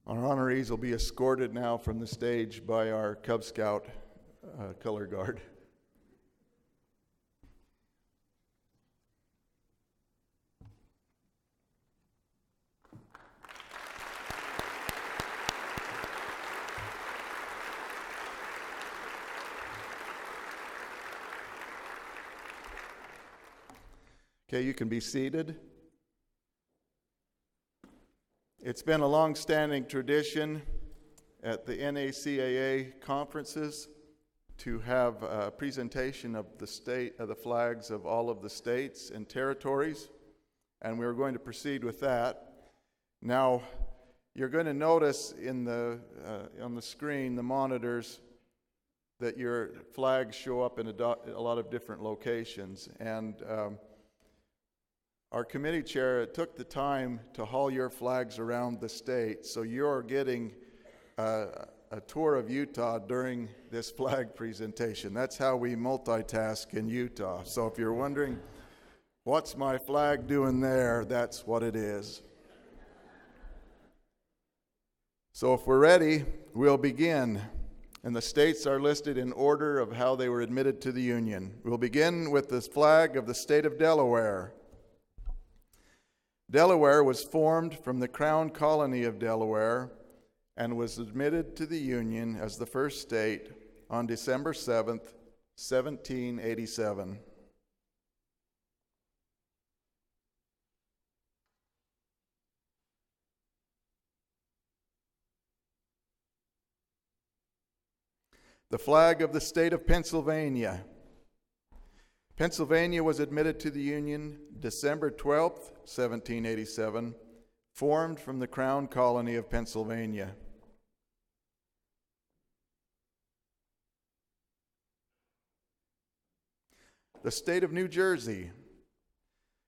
Our honorees will be escorted now from the stage by our Cub Scout color guard. Okay, you can be seated. It's been a long-standing tradition at the NACAA conferences to have a presentation of the flags of all of the states and territories, and we're going to proceed with that. Now, you're going to notice on the screen, the monitors, that your flags show up in a lot of different locations, and our committee chair took the time to haul your flags around the state, so you're getting a tour of Utah during this flag presentation. That's how we multitask in Utah. So if you're wondering, what's my flag doing there, that's what it is. So if we're ready, we'll begin. And the states are listed in order of how they were admitted to the Union. We'll begin with the flag of the state of Delaware. Delaware was formed from the Crown Colony of Delaware and was admitted to the Union as the first state on December 7th, 1787. The flag of the state of Pennsylvania. Pennsylvania was admitted to the Union December 12th, 1787, formed from the Crown Colony of Pennsylvania. The state of New Jersey,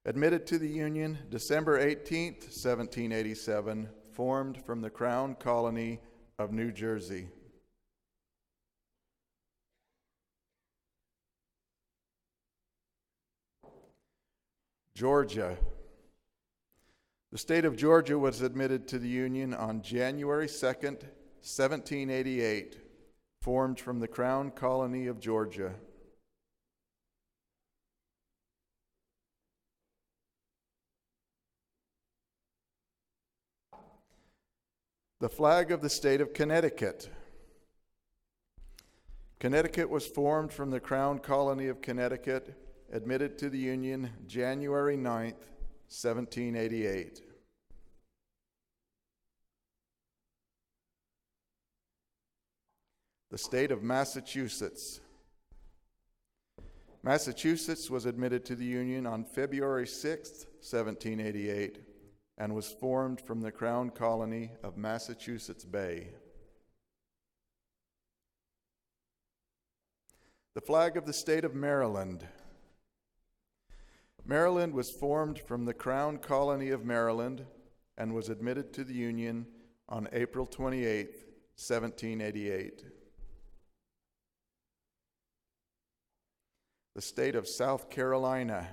admitted to the Union December 18th, 1787, formed from the Crown Colony of New Jersey. Georgia. The state of Georgia was admitted to the Union on January 2nd, 1788, formed from the Crown Colony of Georgia. The flag of the state of Connecticut. Connecticut was formed from the Crown Colony of Connecticut, admitted to the Union January 9th, 1788. The state of Massachusetts. Massachusetts was admitted to the Union on February 6th, 1788, and was formed from the Crown Colony of Massachusetts Bay. The flag of the state of Maryland. Maryland was formed from the Crown Colony of Maryland and was admitted to the Union on April 28, 1788. The state of South Carolina.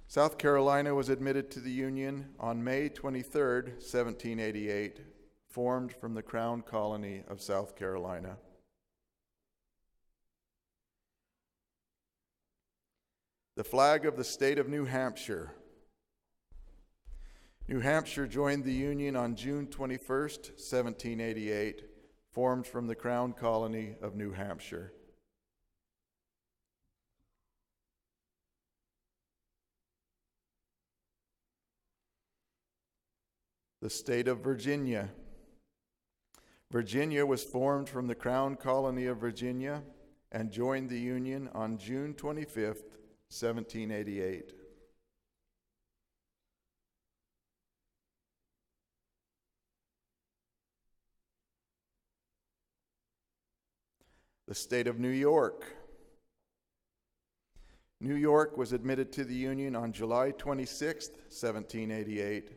South Carolina was admitted to the Union on May 23, 1788, formed from the Crown Colony of South Carolina. The flag of the state of New Hampshire. New Hampshire joined the Union on June 21st, 1788, formed from the Crown Colony of New Hampshire. The state of Virginia. Virginia was formed from the Crown Colony of Virginia and joined the Union on June 25th, 1788. The state of New York. New York was admitted to the Union on July 26, 1788,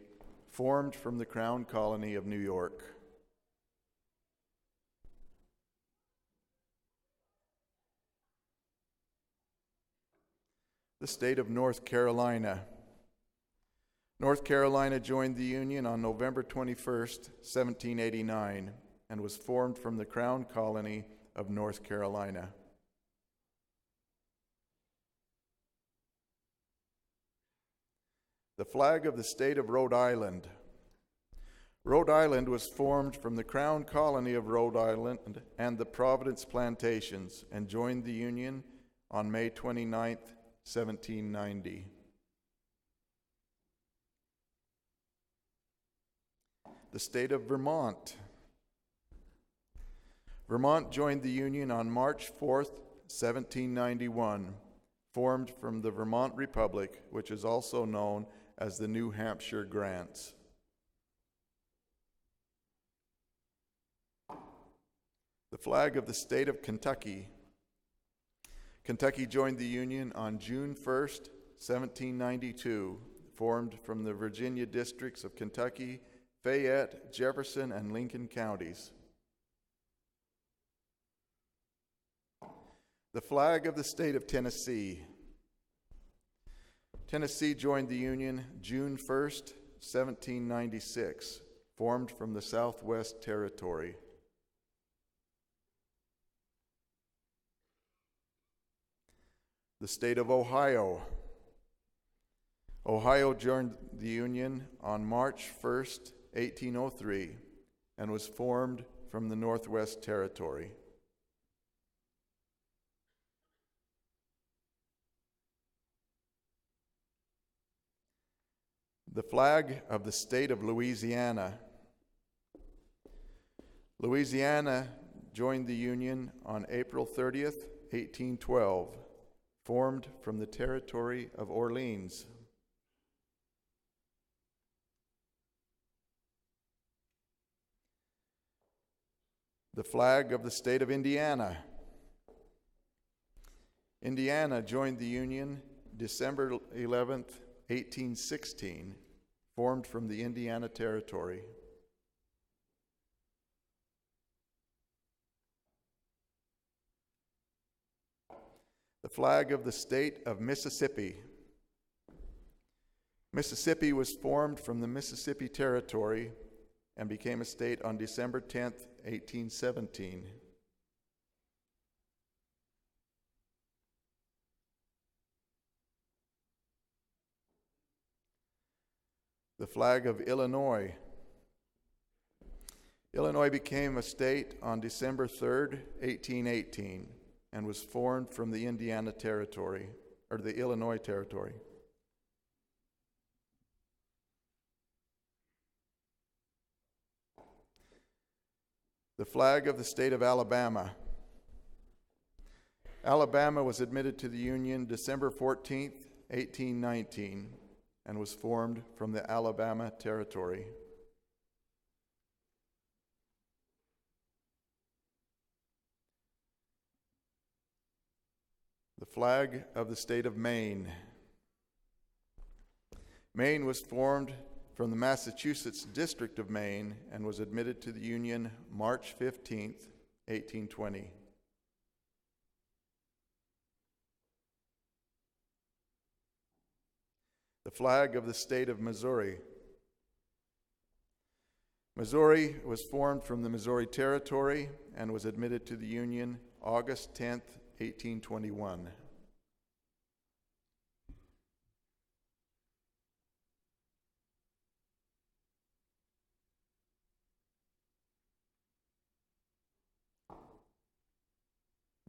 formed from the Crown Colony of New York. The state of North Carolina. North Carolina joined the Union on November 21st, 1789, and was formed from the Crown Colony of North Carolina. The flag of the state of Rhode Island. Rhode Island was formed from the Crown Colony of Rhode Island and the Providence Plantations and joined the Union on May 29, 1790. The state of Vermont. Vermont joined the Union on March 4, 1791, formed from the Vermont Republic, which is also known as the New Hampshire Grants. The flag of the state of Kentucky. Kentucky joined the Union on June 1st, 1792, formed from the Virginia districts of Kentucky, Fayette, Jefferson, and Lincoln counties. The flag of the state of Tennessee. Tennessee joined the Union June 1st, 1796, formed from the Southwest Territory. The state of Ohio. Ohio joined the Union on March 1st, 1803, and was formed from the Northwest Territory. The flag of the state of Louisiana. Louisiana joined the Union on April 30th, 1812, formed from the territory of Orleans. The flag of the state of Indiana. Indiana joined the Union December 11th, 1816, formed from the Indiana Territory. The flag of the state of Mississippi. Mississippi was formed from the Mississippi Territory and became a state on December 10th, 1817. The flag of Illinois. Illinois became a state on December 3rd, 1818, and was formed from the Indiana Territory, or the Illinois Territory. The flag of the state of Alabama. Alabama was admitted to the Union December 14th, 1819, and was formed from the Alabama Territory. The flag of the state of Maine. Maine was formed from the Massachusetts District of Maine and was admitted to the Union March 15th, 1820. The flag of the state of Missouri. Missouri was formed from the Missouri Territory and was admitted to the Union August 10th, 1821.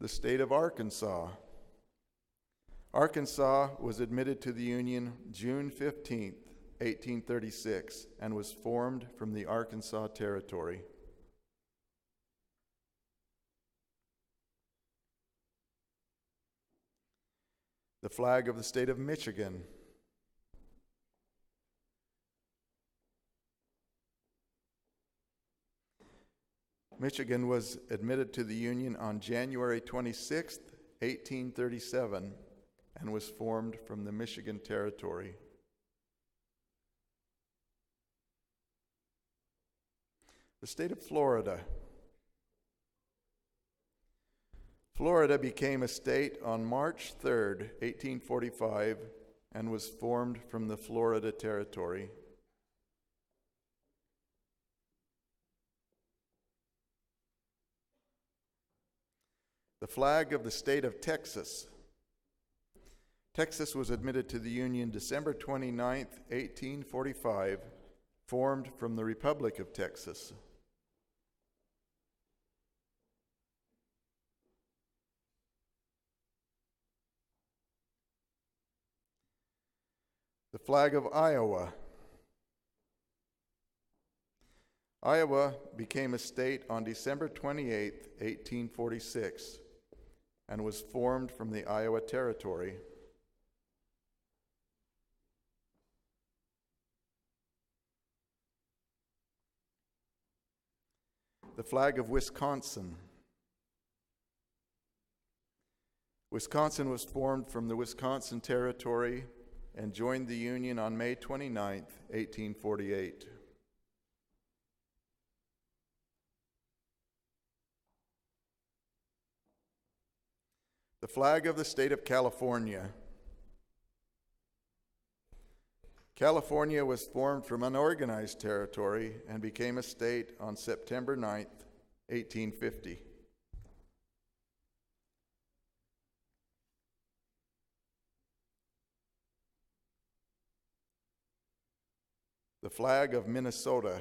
The state of Arkansas. Arkansas was admitted to the Union June 15th, 1836, and was formed from the Arkansas Territory. The flag of the state of Michigan. Michigan was admitted to the Union on January 26th, 1837, and was formed from the Michigan Territory. The state of Florida. Florida became a state on March 3rd, 1845, and was formed from the Florida Territory. The flag of the state of Texas. Texas was admitted to the Union December 29, 1845, formed from the Republic of Texas. The flag of Iowa. Iowa became a state on December 28, 1846, and was formed from the Iowa Territory. The flag of Wisconsin. Wisconsin was formed from the Wisconsin Territory and joined the Union on May 29, 1848. The flag of the state of California. California was formed from unorganized territory and became a state on September 9, 1850. The flag of Minnesota.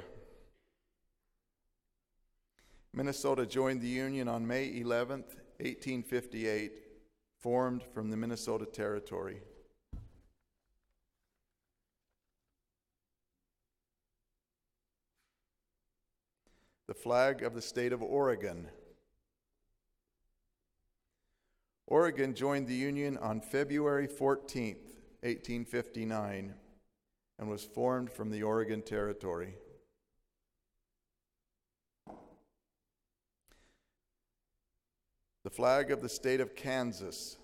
Minnesota joined the Union on May 11, 1858, formed from the Minnesota Territory. The flag of the state of Oregon. Oregon joined the Union on February 14, 1859, and was formed from the Oregon Territory. The flag of the state of Kansas.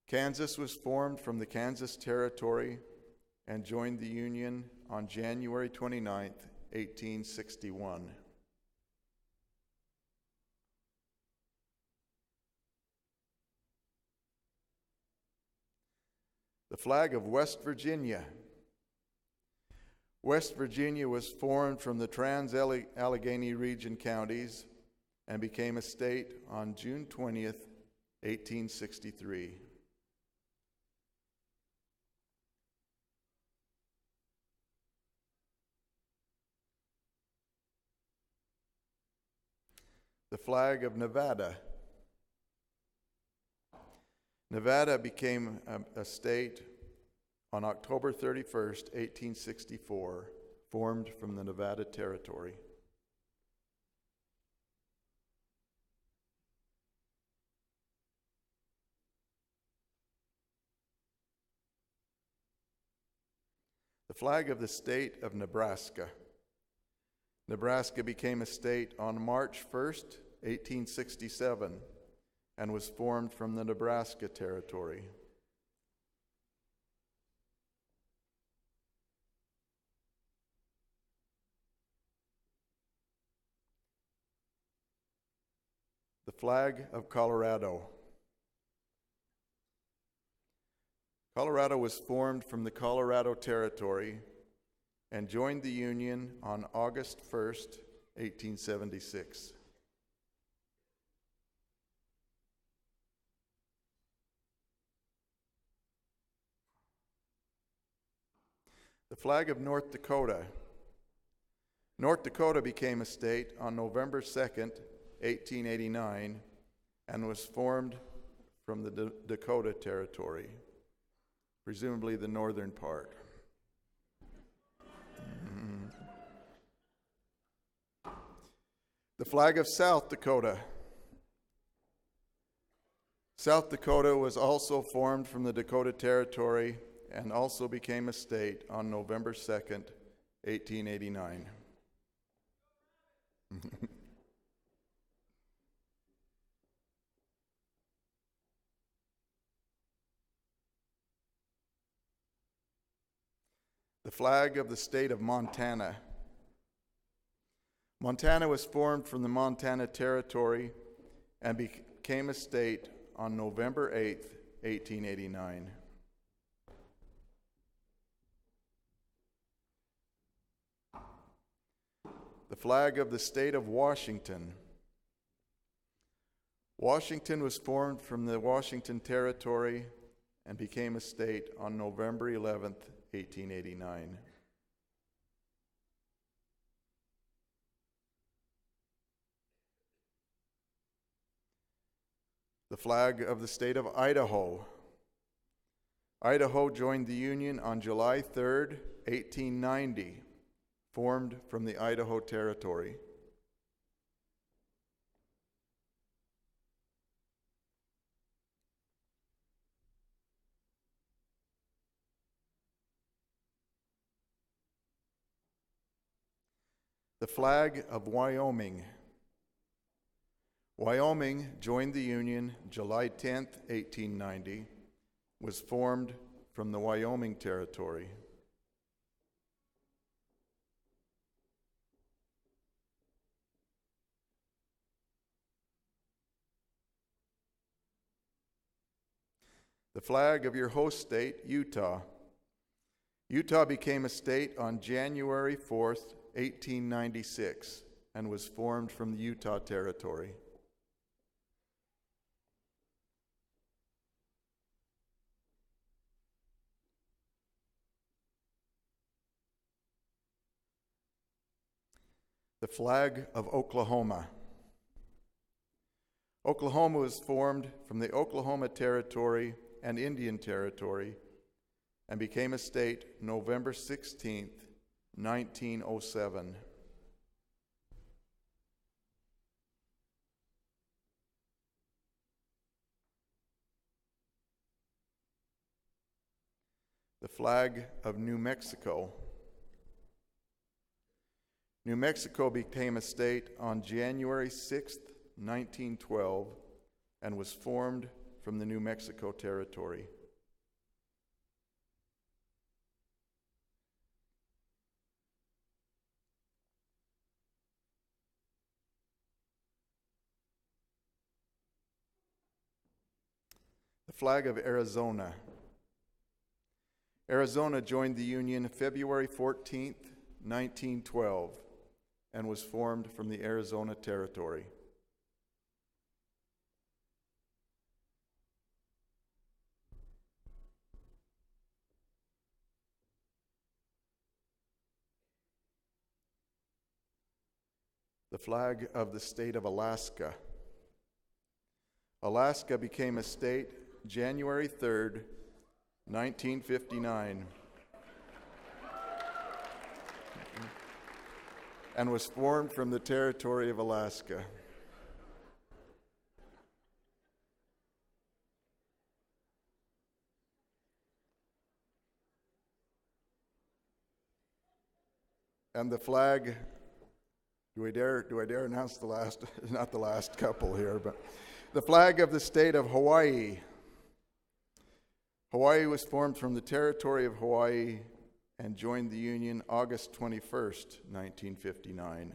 Kansas was formed from the Kansas Territory and joined the Union on January 29, 1861. The flag of West Virginia. West Virginia was formed from the Trans-Allegheny region counties and became a state on June 20th, 1863. The flag of Nevada. Nevada became a state on October 31st, 1864, formed from the Nevada Territory. The flag of the state of Nebraska. Nebraska became a state on March 1st, 1867, and was formed from the Nebraska Territory. The flag of Colorado. Colorado was formed from the Colorado Territory and joined the Union on August 1st, 1876. The flag of North Dakota. North Dakota became a state on November 2nd, 1889, and was formed from the Dakota Territory, presumably the northern part. The flag of South Dakota. South Dakota was also formed from the Dakota Territory and also became a state on November 2nd, 1889. The flag of the state of Montana. Montana was formed from the Montana Territory and became a state on November 8th, 1889. flag of the state of Washington. Washington was formed from the Washington Territory and became a state on November 11th, 1889. The flag of the state of Idaho. Idaho joined the Union on July 3rd, 1890, formed from the Idaho Territory. The flag of Wyoming. Wyoming joined the Union July 10th, 1890, was formed from the Wyoming Territory. The flag of your host state, Utah. Utah became a state on January 4th, 1896, and was formed from the Utah Territory. The flag of Oklahoma. Oklahoma was formed from the Oklahoma Territory and Indian Territory and became a state November 16th, 1907. The flag of New Mexico. New Mexico became a state on January 6th, 1912, and was formed from the New Mexico Territory. The flag of Arizona. Arizona joined the Union February 14th, 1912, and was formed from the Arizona Territory. The flag of the state of Alaska. Alaska became a state January 3rd, 1959, and was formed from the territory of Alaska. And the flag, do I dare announce the last, not the last couple here, but the flag of the state of Hawaii. Hawaii was formed from the territory of Hawaii and joined the Union August 21st, 1959.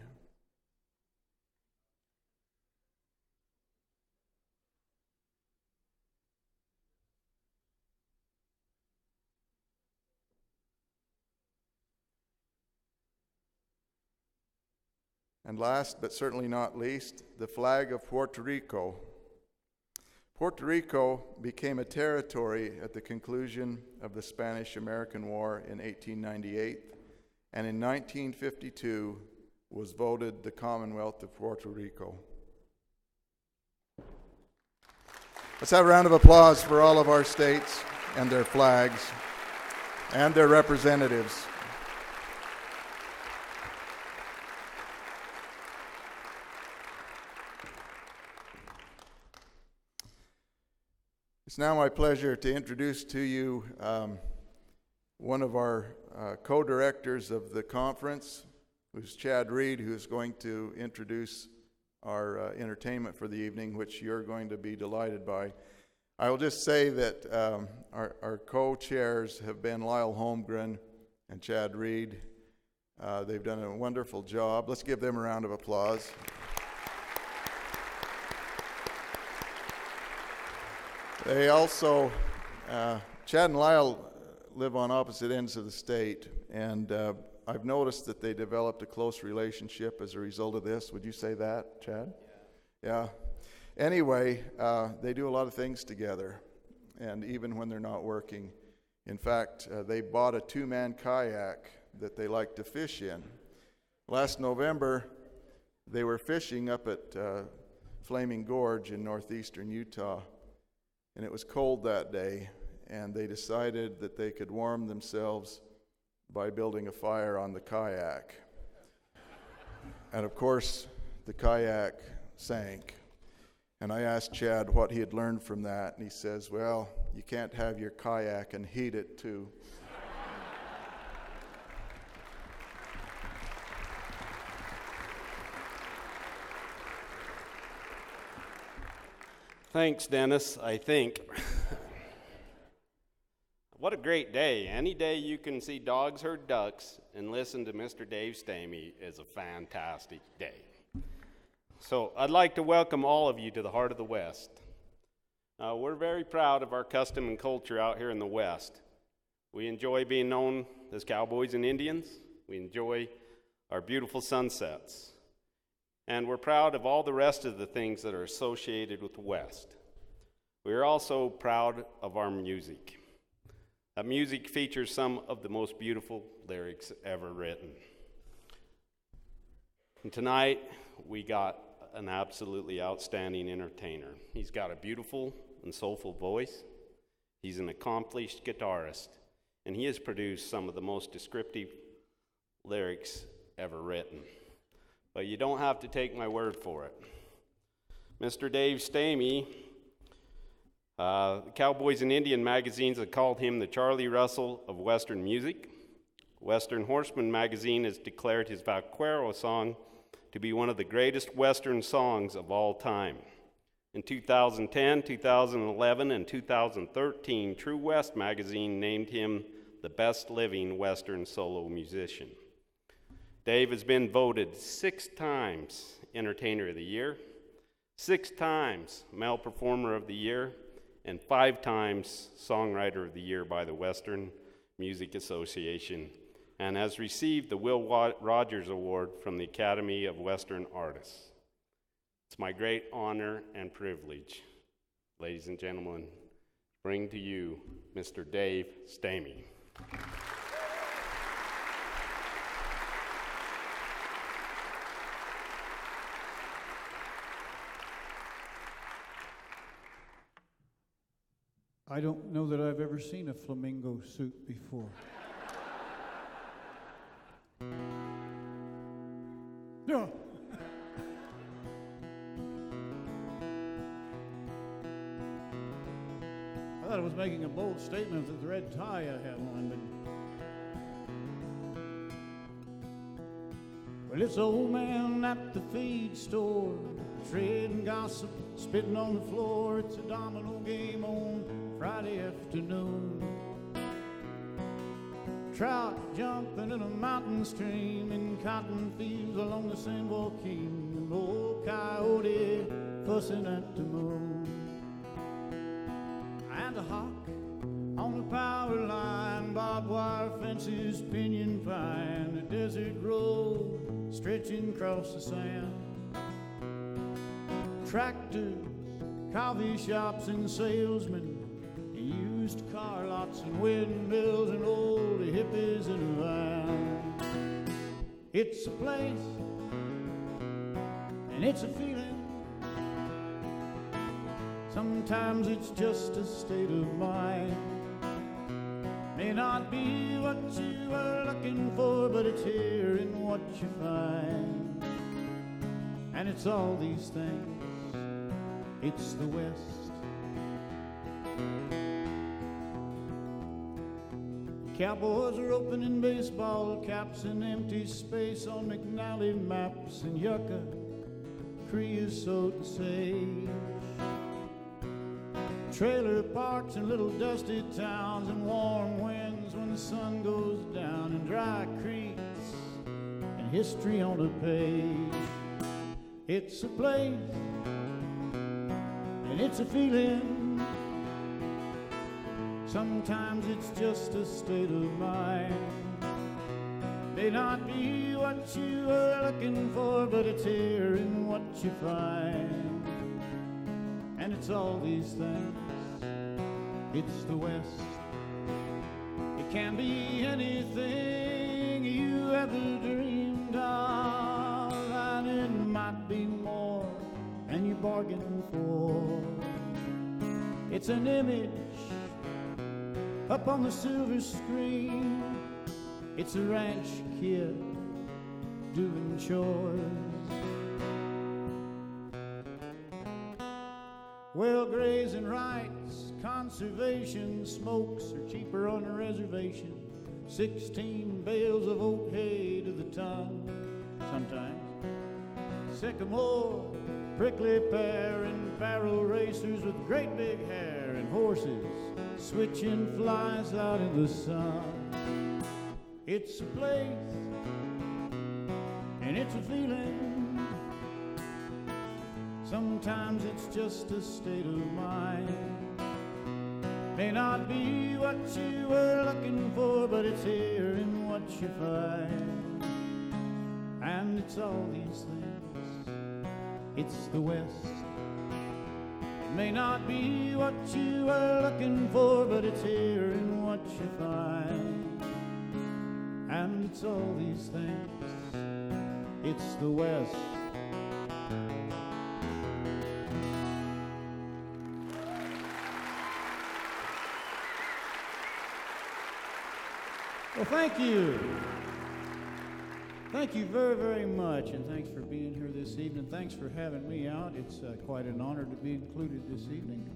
And last but certainly not least, the flag of Puerto Rico. Puerto Rico became a territory at the conclusion of the Spanish-American War in 1898, and in 1952 was voted the Commonwealth of Puerto Rico. Let's have a round of applause for all of our states and their flags and their representatives. It's now my pleasure to introduce to you one of our co-directors of the conference, who's Chad Reed, who's going to introduce our entertainment for the evening, which you're going to be delighted by. I will just say that our co-chairs have been Lyle Holmgren and Chad Reed. They've done a wonderful job. Let's give them a round of applause. They also, Chad and Lyle live on opposite ends of the state, and I've noticed that they developed a close relationship as a result of this. Would you say that, Chad? Yeah. Anyway, they do a lot of things together, and even when they're not working. In fact, they bought a two-man kayak that they like to fish in. Last November, they were fishing up at Flaming Gorge in northeastern Utah, and it was cold that day, and they decided that they could warm themselves by building a fire on the kayak. And of course, the kayak sank. And I asked Chad what he had learned from that, and he says, well, you can't have your kayak and heat it too. Thanks, Dennis, I think. What a great day. Any day you can see dogs herd ducks and listen to Mr. Dave Stamey is a fantastic day. So I'd like to welcome all of you to the Heart of the West. We're very proud of our custom and culture out here in the West. We enjoy being known as cowboys and Indians. We enjoy our beautiful sunsets. And we're proud of all the rest of the things that are associated with the West. We are also proud of our music. That music features some of the most beautiful lyrics ever written. And tonight, we got an absolutely outstanding entertainer. He's got a beautiful and soulful voice. He's an accomplished guitarist, and he has produced some of the most descriptive lyrics ever written. But you don't have to take my word for it. Mr. Dave Stamey, Cowboys and Indian magazines have called him the Charlie Russell of Western music. Western Horseman magazine has declared his Vaquero song to be one of the greatest Western songs of all time. In 2010, 2011, and 2013, True West magazine named him the best living Western solo musician. Dave has been voted 6 times Entertainer of the Year, 6 times Male Performer of the Year, and 5 times Songwriter of the Year by the Western Music Association, and has received the Will Rogers Award from the Academy of Western Artists. It's my great honor and privilege, ladies and gentlemen, bring to you Mr. Dave Stamey. I don't know that I've ever seen a flamingo suit before. No. I thought I was making a bold statement with the red tie I have on, but well, it's old man at the feed store, trading gossip, spitting on the floor. It's a domino game on Friday afternoon. Trout jumping in a mountain stream, in cotton fields along the San Joaquin, an old coyote fussing at the moon, and a hawk on the power line, barbed wire fences, pinyon pine, a desert road stretching across the sand. Tractors, coffee shops, and salesmen, used car lots and windmills, and old hippies in a van. It's a place and it's a feeling. Sometimes it's just a state of mind. May not be what you were looking for, but it's here in what you find. And it's all these things. It's the West. Cowboys are opening baseball caps in empty space on McNally maps, and yucca, creosote, and sage. Trailer parks and little dusty towns, and warm winds when the sun goes down, and dry creeks and history on a page. It's a place and it's a feeling. Sometimes it's just a state of mind. May not be what you were looking for, but it's here in what you find. And it's all these things. It's the West. It can be anything you ever dreamed of, and it might be more than you bargained for. It's an image up on the silver screen. It's a ranch kid doing chores. Well, grazing rights, conservation, smokes are cheaper on a reservation. 16 bales of oat hay to the ton, sometimes. Sycamore, prickly pear, and barrel racers with great big hair, and horses switching flies out in the sun. It's a place, and it's a feeling. Sometimes it's just a state of mind. May not be what you were looking for, but it's here in what you find. And it's all these things. It's the West. It may not be what you were looking for, but it's here in what you find. And it's all these things. It's the West. Well, thank you. Thank you very, very much, and thanks for being here this evening. Thanks for having me out. It's quite an honor to be included this evening.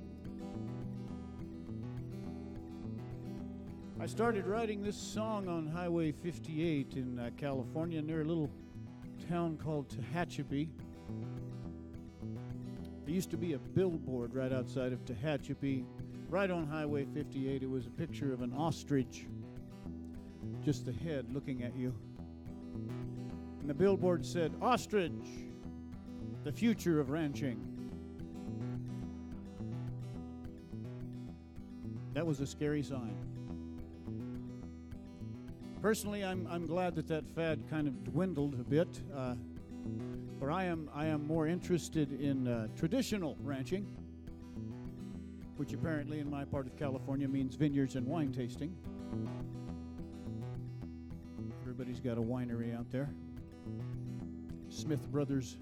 I started writing this song on Highway 58 in California, near a little town called Tehachapi. There used to be a billboard right outside of Tehachapi, right on Highway 58. It was a picture of an ostrich, just the head looking at you. And the billboard said, "Ostrich, the future of ranching." That was a scary sign. Personally, I'm glad that fad kind of dwindled a bit. For I am more interested in traditional ranching, which apparently in my part of California means vineyards and wine tasting. Everybody's got a winery out there. Smith Brothers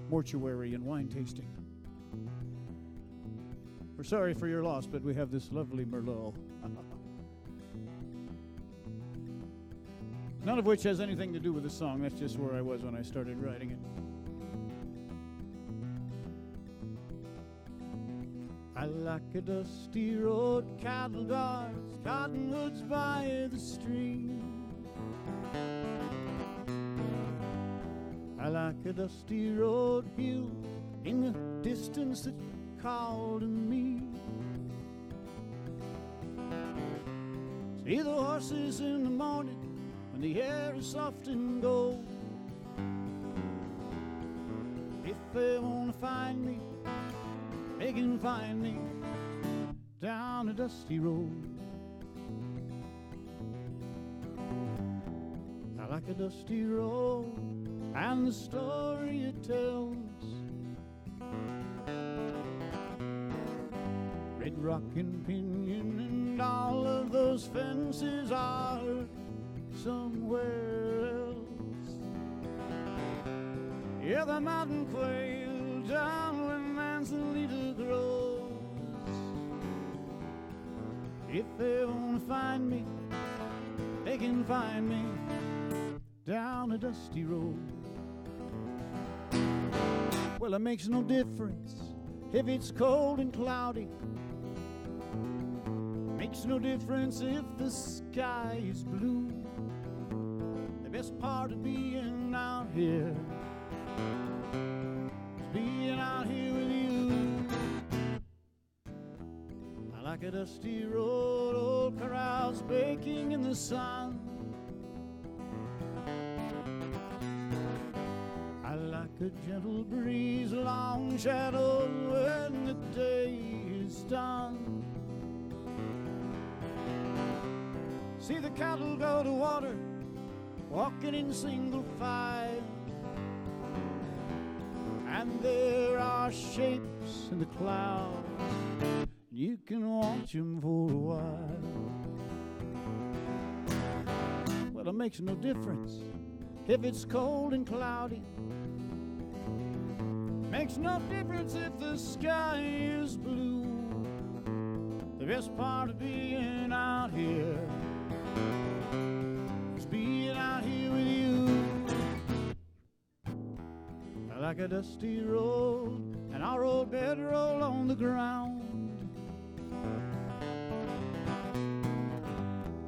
Mortuary and Wine Tasting. We're sorry for your loss, but we have this lovely Merlot. None of which has anything to do with the song. That's just where I was when I started writing it. I like a dusty road, cattle guards, cottonwoods by the stream. I like a dusty road, hill in the distance that call to me. See the horses in the morning when the air is soft and gold. If they want to find me, they can find me down a dusty road. I like a dusty road and the story it tells. Red Rock and Pinyon and all of those fences are somewhere else. Yeah, the mountain quail down where Manzanita grows. If they want to find me, they can find me down a dusty road. Well, it makes no difference if it's cold and cloudy. Makes no difference if the sky is blue. The best part of being out here is being out here with you. I like a dusty road, old corrals baking in the sun. I like a gentle breeze, long shadow when the day is done. See the cattle go to water walking in single file, and there are shapes in the clouds. You can watch them for a while. Well, it makes no difference if it's cold and cloudy. Makes no difference if the sky is blue. The best part of being out here is being out here with you. Like a dusty road, and our old bedroll on the ground.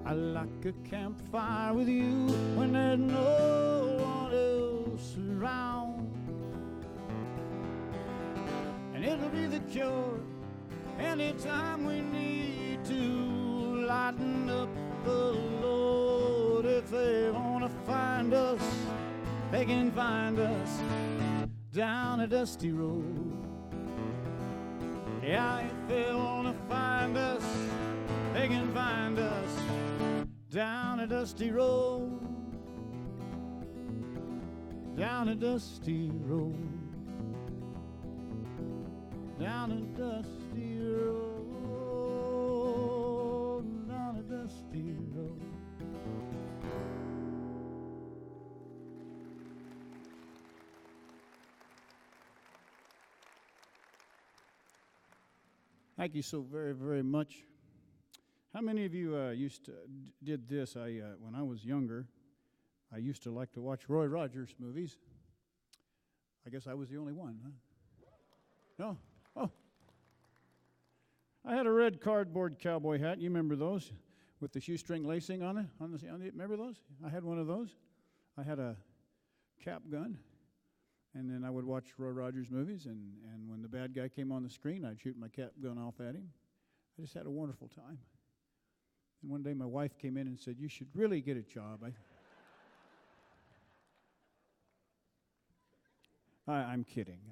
I like a campfire with you when there's no one else around. And it'll be the cure anytime we need to lighten up the load. If they want to find us, they can find us down a dusty road. Yeah, if they want to find us, they can find us down a dusty road. Down a dusty road. Down a dusty road. Down a dusty road. Thank you so very, very much. How many of you did this? When I was younger, I used to like to watch Roy Rogers movies. I guess I was the only one, huh? No? Oh. I had a red cardboard cowboy hat. You remember those? With the shoestring lacing on it? Remember those? I had one of those. I had a cap gun. And then I would watch Roy Rogers movies, and when the bad guy came on the screen, I'd shoot my cap gun off at him. I just had a wonderful time. And one day my wife came in and said, "You should really get a job." I'm kidding.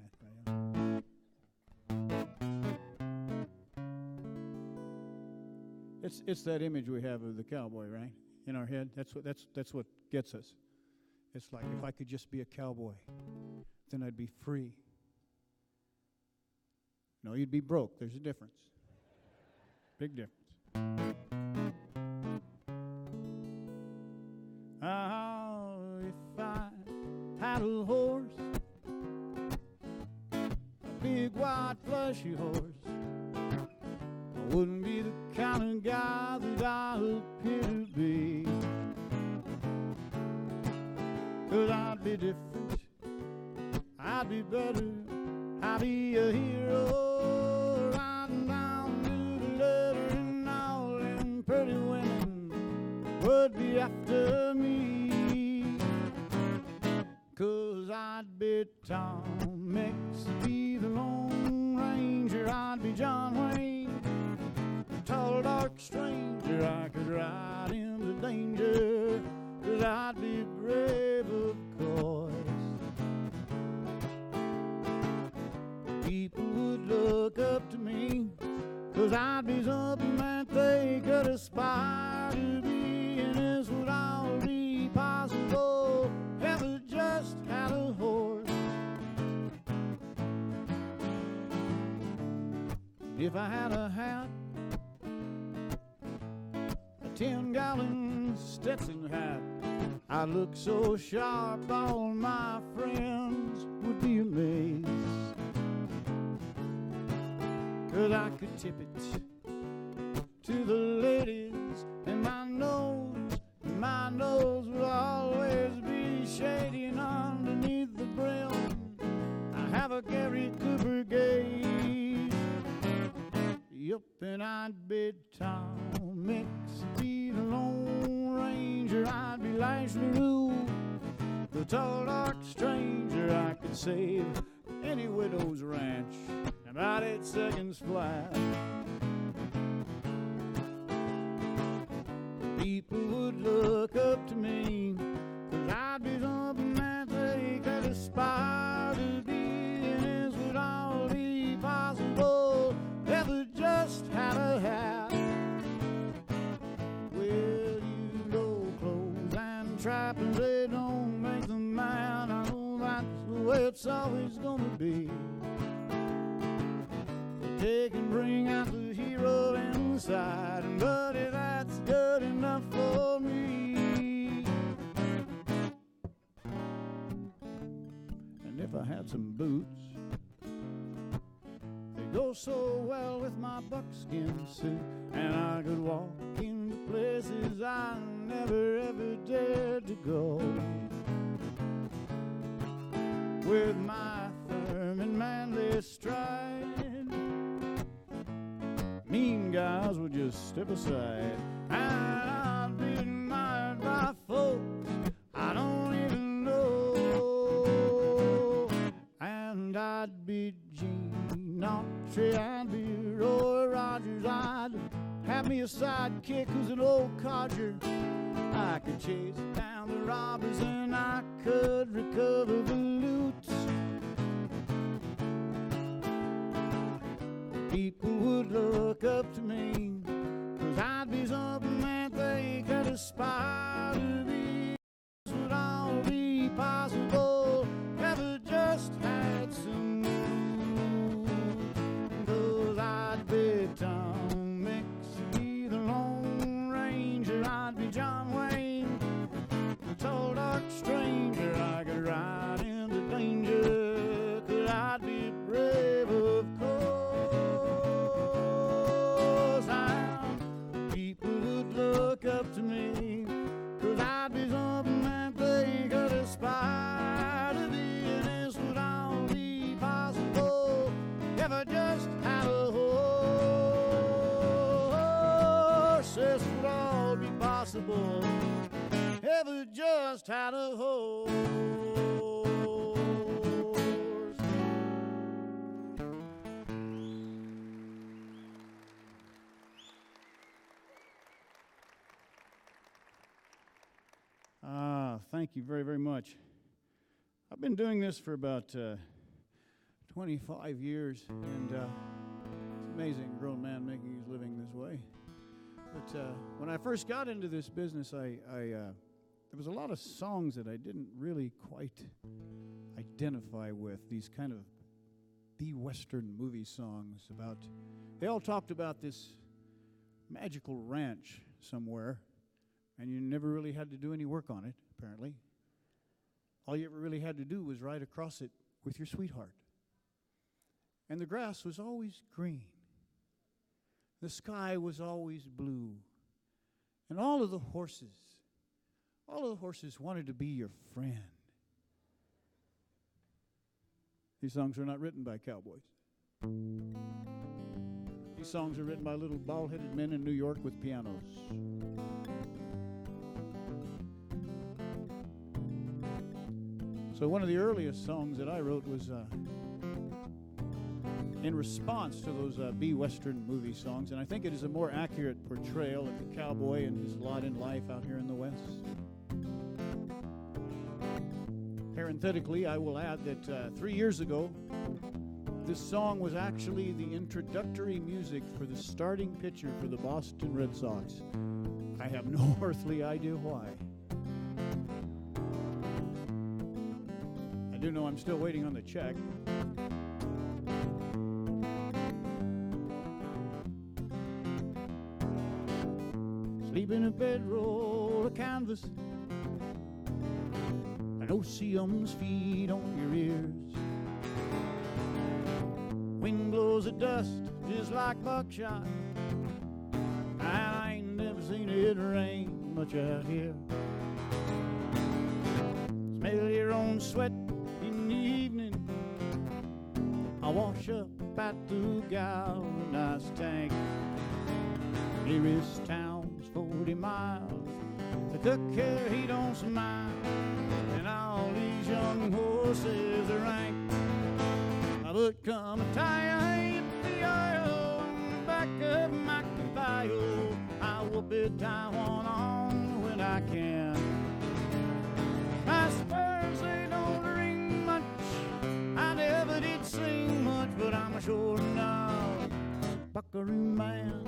It's that image we have of the cowboy, right, in our head. That's what gets us. It's like, if I could just be a cowboy, then I'd be free. No, you'd be broke. There's a difference. Big difference. If I had a horse, a big white fleshy horse, I wouldn't be the kind of guy that I appear to be. 'Cause I'd be different, I'd be better, I'd be a hero, riding down to the letter, and all them pretty women would be after me. 'Cause I'd be Tom Mix, be the Lone Ranger, I'd be John Wayne, a tall dark stranger, I could ride into danger. 'Cause I'd be brave, of course. People would look up to me, 'cause I'd be something that they could aspire to be. And this would all be possible if I just had a horse. If I had a hat, a 10-gallon Stetson hat, I'd look so sharp all my friends would be amazed. 'Cause I could tip it to the ladies, and my nose would always be shady, and underneath the brim I have a Gary Cooper gaze. Yup, and I'd be Tom Mix, be the Lone Ranger, I'd be Lashley Lou, the tall dark stranger. I could save any widow's ranch in about 8 seconds flat. People would look up to me, 'cause I'd be something that they could aspire to be. And this would all be possible if I just had a hat. Well, you know, clothes and trappings, life's the way it's always gonna be. Take and bring out the hero inside, and buddy, that's good enough for me. And if I had some boots, they go so well with my buckskin suit, and I could walk into places I never ever dared to go. With my firm and manly stride, mean guys would just step aside, and I'd be admired by folks I don't even know. And I'd be Gene Autry, I'd be Roy Rogers, I'd have me a sidekick who's an old codger. I could chase down the robbers and I could recover the loot. People would look up to me, 'cause I'd be something that they could aspire to be. This would all be possible if I just had some moves. 'Cause I'd be Tom Mix, be the Lone Ranger, I'd be John Wayne, the tall dark stranger. I could ride into danger, 'cause I'd be brave, of course. Look up to me, 'cause I'd be something that they could aspire to be. And this would all be possible if I just had a horse. This would all be possible if I just had a horse. Thank you very, very much. I've been doing this for about 25 years, and it's amazing, a grown man making his living this way. But when I first got into this business, there was a lot of songs that I didn't really quite identify with, these kind of B-Western movie songs about, they all talked about this magical ranch somewhere, and you never really had to do any work on it, apparently. All you ever really had to do was ride across it with your sweetheart. And the grass was always green. The sky was always blue. And all of the horses wanted to be your friend. These songs are not written by cowboys. These songs are written by little bald-headed men in New York with pianos. So one of the earliest songs that I wrote was in response to those B-Western movie songs, and I think it is a more accurate portrayal of the cowboy and his lot in life out here in the West. Parenthetically, I will add that 3 years ago, this song was actually the introductory music for the starting pitcher for the Boston Red Sox. I have no earthly idea why. I do know I'm still waiting on the check. Sleep in a bedroll of canvas, and ocean's feet on your ears. Wind blows the dust just like buckshot, and I ain't never seen it rain much out here. Smell your own sweat in the evening. I wash up at the galvanized tank. Nearest town's 40 miles. The cook here, he don't smile, and all these young horses are rank. But come a tie the oil on the back of my caballo, I will bid tie one on when I can. My spurs, they don't ring much, I never did sing much, but I'm a sure enough buckaroo man.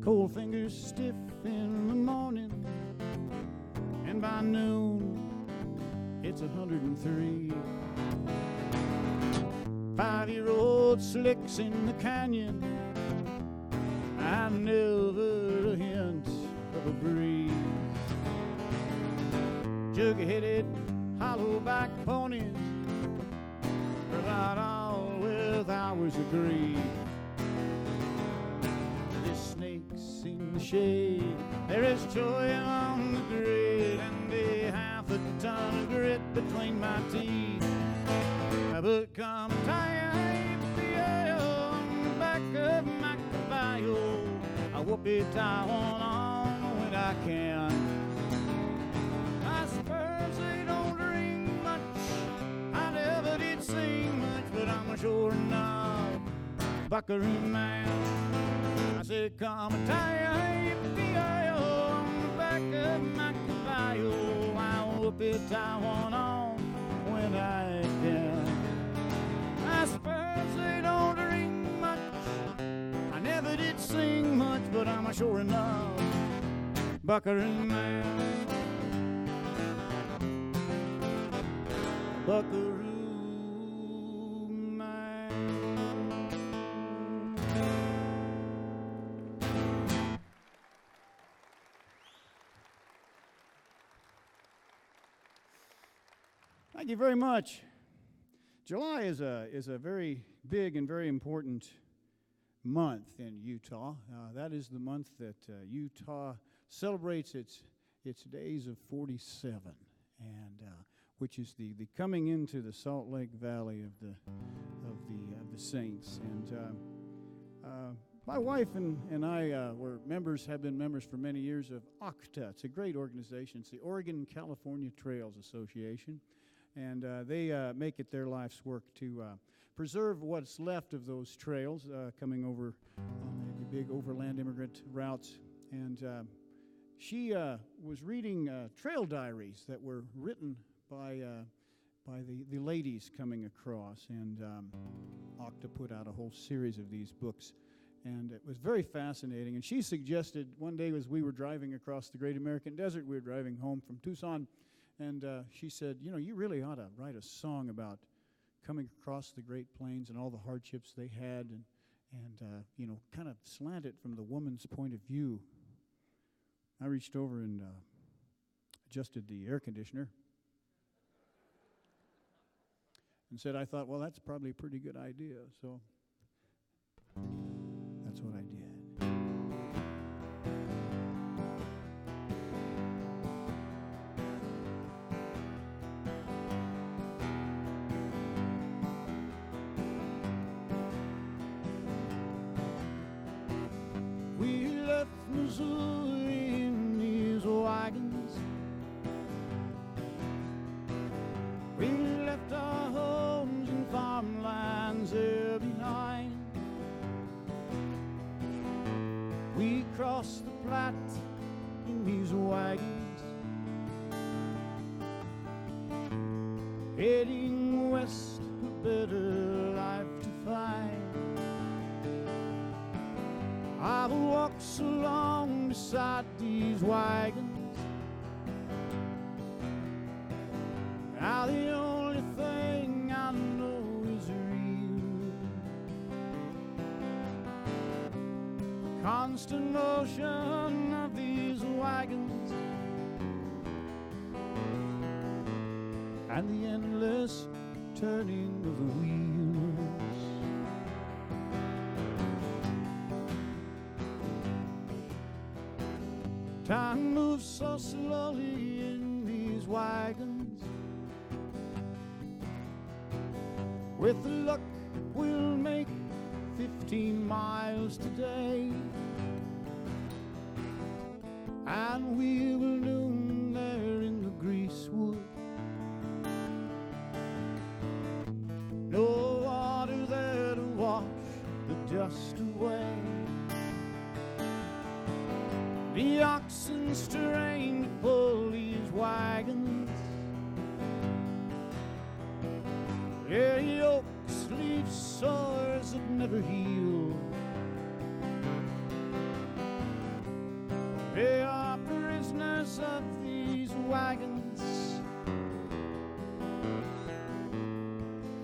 cold fingers stiff in the morning, and by noon it's 103. 5-year-old slicks in the canyon, and never a hint of a breeze. Jug-headed, hollow-back ponies provide all with hours of grief. There's snakes in the shade, there is joy on the grid, and a half a ton of grit between my teeth. But come time on the back of my caballo, I whoop it on when I can. My spurs, they don't ring much, I never did sing much, but I'm a sure enough buckaroo man. I said, come and tie on the back of my caballo, I'll whoop it on when I can. My spurs, they don't ring much, I never did sing much, but I'm a sure enough buckaroo man. Buckaroo man. Thank you very much. July is a very big and very important month in Utah. That is the month that Utah celebrates its days of 47, and which is the coming into the Salt Lake Valley of the saints. And my wife and I have been members for many years of OCTA. It's a great organization. It's the Oregon California Trails Association. And they make it their life's work to preserve what's left of those trails coming over on the big overland immigrant routes. And she was reading trail diaries that were written by the ladies coming across. And OCTA put out a whole series of these books. And it was very fascinating. And she suggested one day as we were driving across the Great American Desert, we were driving home from Tucson, and she said, you know, you really ought to write a song about coming across the Great Plains and all the hardships they had, and you know, kind of slant it from the woman's point of view. I reached over and adjusted the air conditioner and said, I thought, well, that's probably a pretty good idea. So that's what I did. Missouri in these wagons, we left our homes and farmlands there behind. We crossed the Platte in these wagons, heading west, a better life to find. I've walked so long beside these wagons, now the only thing I know is real. The constant motion of these wagons and the endless turning of the wheels. Time moves so slowly in these wagons. With luck, we'll make 15 miles today, and we will noon there in the greasewood. No water there to wash the dust away. The oxen strain to pull these wagons, their yokes leave sores that never heal. of these wagons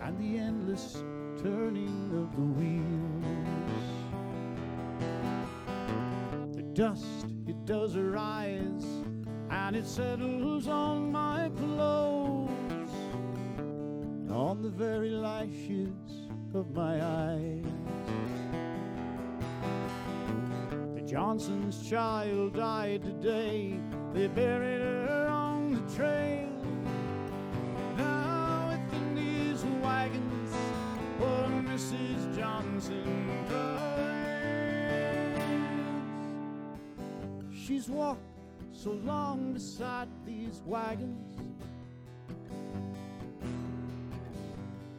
and the endless turning of the wheels. The dust, it does arise, and it settles on my clothes, and on the very lashes of my eyes. The Johnson's child died today. They buried her on the trail. Now within these wagons, poor Mrs. Johnson cries. She's walked so long beside these wagons.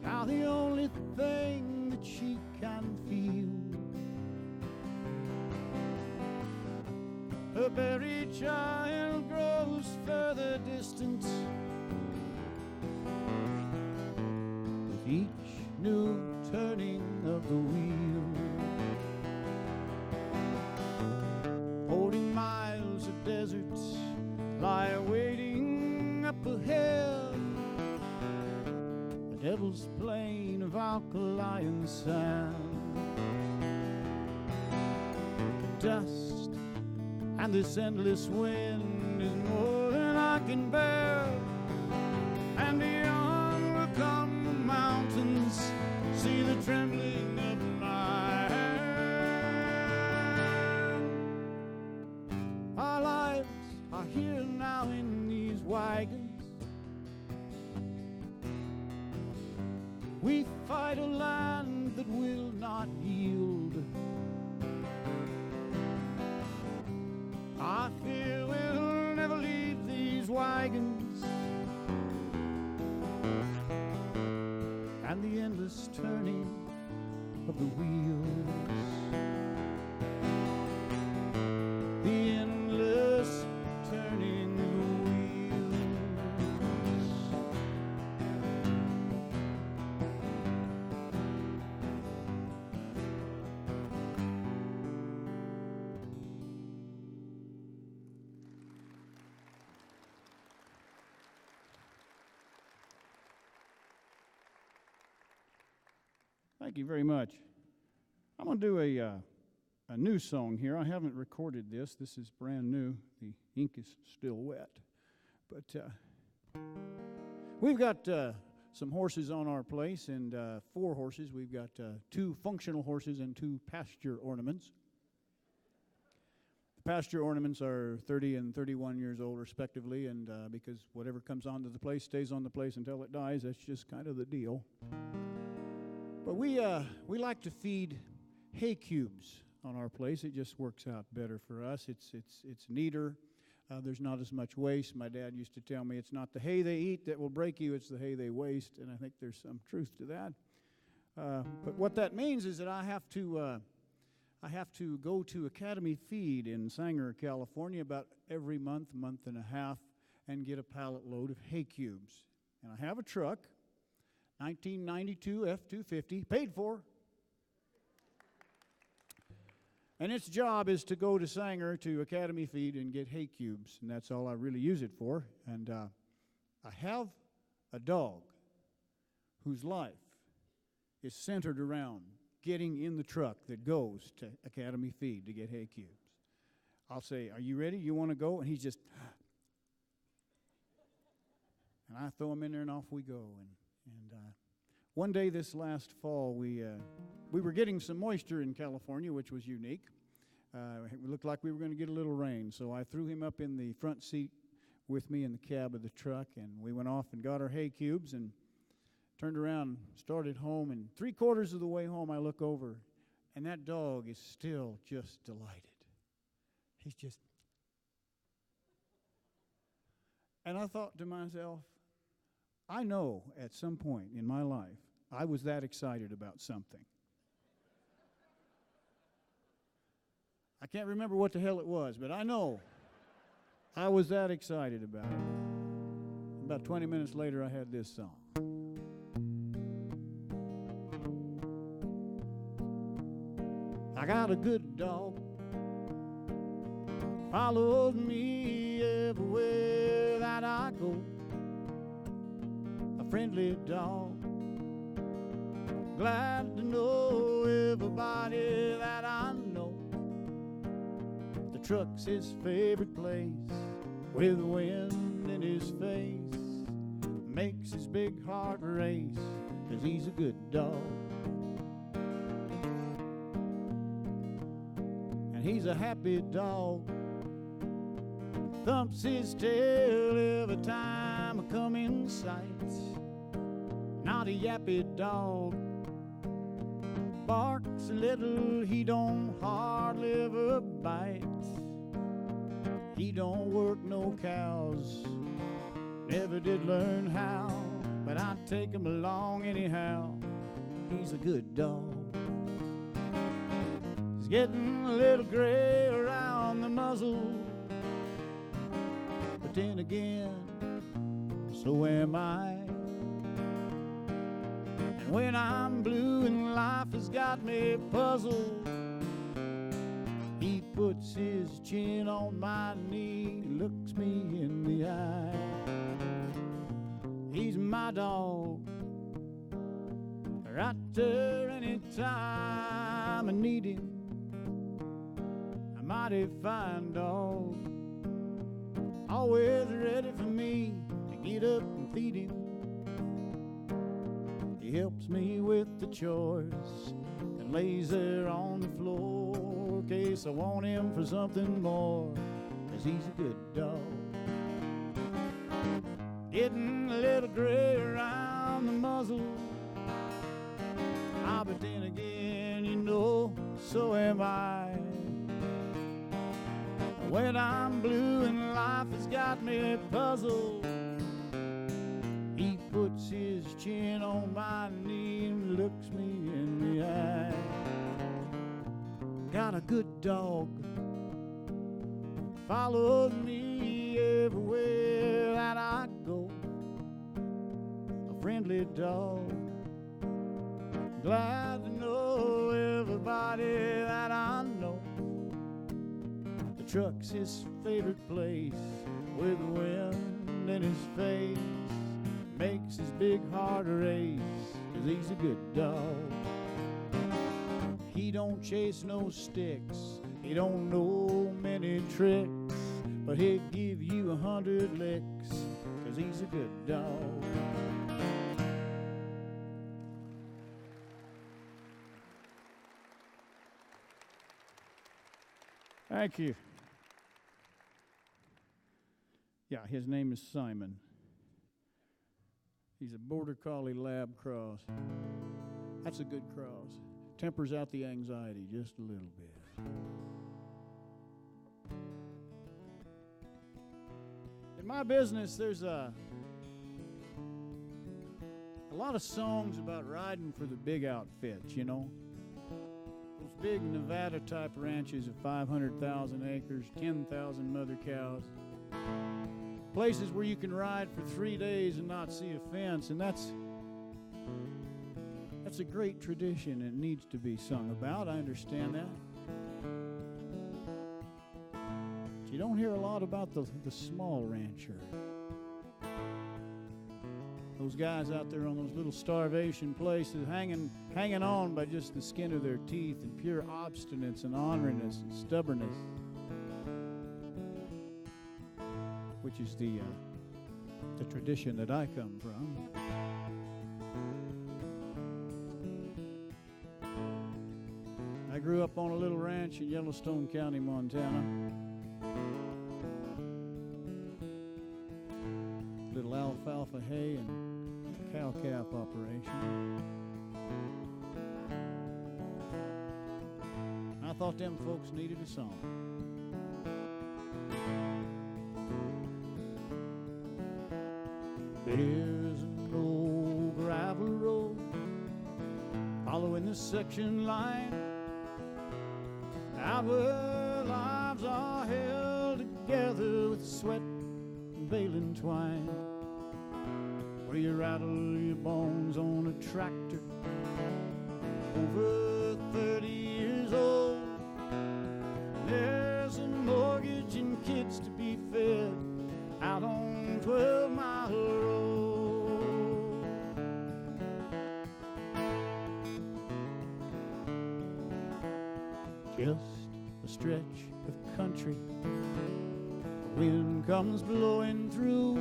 Now the only thing that she can feel, her buried child grows further distant with each new turning of the wheel. 40 miles of desert lie waiting up ahead, a devil's plain of alkali and sand. The dust and this endless wind is more than I can bear, and beyond will come the mountains, see the trembling of my hand. Our lives are here now in these wagons. We fight a land that will not yield. I fear we'll never leave these wagons and the endless turning of the wheels. The endless turning of the wheels. Thank you very much. I'm going to do a new song here. I haven't recorded this. This is brand new. The ink is still wet. But we've got some horses on our place, and 4 horses. We've got 2 functional horses and 2 pasture ornaments. The pasture ornaments are 30 and 31 years old, respectively, and because whatever comes onto the place stays on the place until it dies, that's just kind of the deal. But we like to feed hay cubes on our place. It just works out better for us. It's neater. There's not as much waste. My dad used to tell me it's not the hay they eat that will break you, it's the hay they waste, and I think there's some truth to that. But what that means is that I have to go to Academy Feed in Sanger, California, about every month and a half, and get a pallet load of hay cubes. And I have a truck. 1992 F-250, paid for. And its job is to go to Sanger to Academy Feed and get hay cubes, and that's all I really use it for. And I have a dog whose life is centered around getting in the truck that goes to Academy Feed to get hay cubes. I'll say, "Are you ready? You want to go?" And he's just, and I throw him in there, and off we go. And one day this last fall, we were getting some moisture in California, which was unique. It looked like we were going to get a little rain, so I threw him up in the front seat with me in the cab of the truck, and we went off and got our hay cubes and turned around, started home, and 3/4 of the way home I look over, and that dog is still just delighted. He's just... And I thought to myself, I know at some point in my life I was that excited about something. I can't remember what the hell it was, but I know I was that excited about it. About 20 minutes later, I had this song. I got a good dog, followed me everywhere that I go. A friendly dog, glad to know everybody that I know. The truck's his favorite place, with the wind in his face, makes his big heart race, 'cause he's a good dog. And he's a happy dog, thumps his tail every time I come in sight. Not a yappy dog, barks a little, he don't hardly ever bite. He don't work no cows, never did learn how, but I take him along anyhow. He's a good dog. He's getting a little gray around the muzzle, but then again, so am I. And when I'm blue and life has got me puzzled, he puts his chin on my knee, looks me in the eye. He's my dog, right there anytime I need him. A mighty fine dog, always ready for me to get up and feed him. He helps me with the chores and lays there on the floor in case I want him for something more, 'cause he's a good dog. Getting a little gray around the muzzle, but then again, you know, so am I. When I'm blue and life has got me puzzled, he puts his chin on my knee and looks me in the eye. Got a good dog, follows me everywhere that I go. A friendly dog, glad to know everybody that I know. The truck's his favorite place, with the wind in his face, makes his big heart race, 'cause he's a good dog. He don't chase no sticks, he don't know many tricks, but he'll give you 100 licks, 'cause he's a good dog. Thank you. Yeah, his name is Simon. He's a Border Collie Lab cross. That's a good cross. Tempers out the anxiety just a little bit. In my business, there's a lot of songs about riding for the big outfits, you know. Those big Nevada-type ranches of 500,000 acres, 10,000 mother cows. Places where you can ride for 3 days and not see a fence, and that's a great tradition and needs to be sung about. I understand that. But you don't hear a lot about the small rancher. Those guys out there on those little starvation places hanging on by just the skin of their teeth and pure obstinance and orneriness and stubbornness, which is the tradition that I come from. I grew up on a little ranch in Yellowstone County, Montana. Little alfalfa hay and cow-calf operation. I thought them folks needed a song. There's an old gravel road following the section line, our lives are held together with sweat and baling twine, where you rattle your bones on a tractor over 30 years old. There's a mortgage and kids to be fed, 12-mile road. Just a stretch of country, the wind comes blowing through.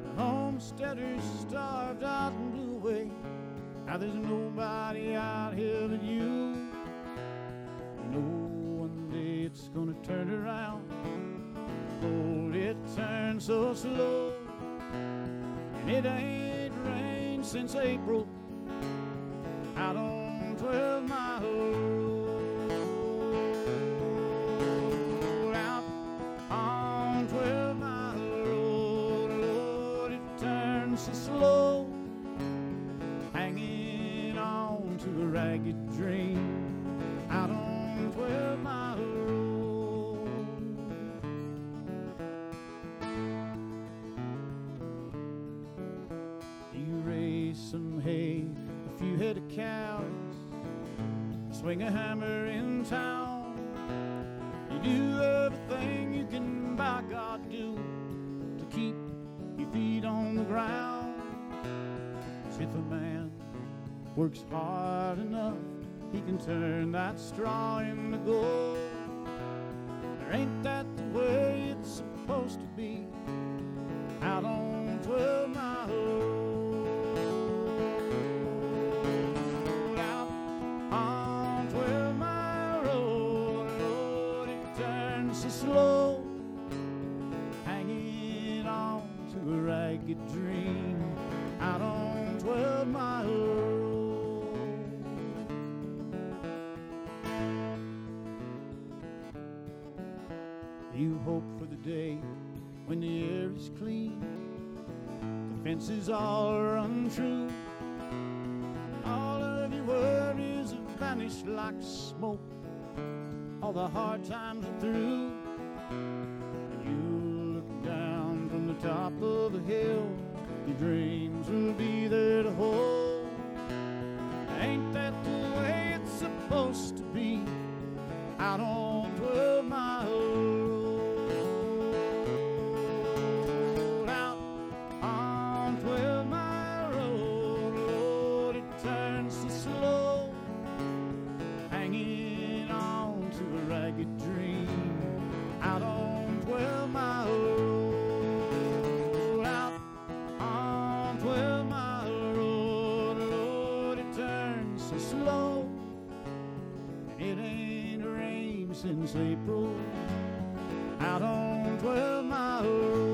The homesteaders starved out and blew away. Now there's nobody out here but you. You know one day it's gonna turn around. Oh, it turns so slow, and it ain't rained since April out on 12-mile road. Out on 12-mile road, Lord, it turns so slow, hanging on to a ragged dream out on 12-mile road. You raise some hay, a few head of cows, swing a hammer in town. You do everything you can, by God, do to keep your feet on the ground. 'Cause if a man works hard enough, he can turn that straw into gold. There ain't that the way it's supposed to be out on 12-mile road. Out on 12-mile road, Lord, it turns so slow, hanging on to a ragged dream out on 12-mile road. You hope for the day when the air is clean, the fences all are untrue, all of your worries have vanished like smoke, all the hard times are through, and you look down from the top of the hill, your dreams will be there to hold. Ain't that the way it's supposed to be out on 12-mile road? Out on 12-mile road, Lord, it turns so slow, hanging on to a ragged dream out on 12-mile road. Out on 12-mile road, Lord, it turns so slow, and it ain't rained since April out on 12-mile road.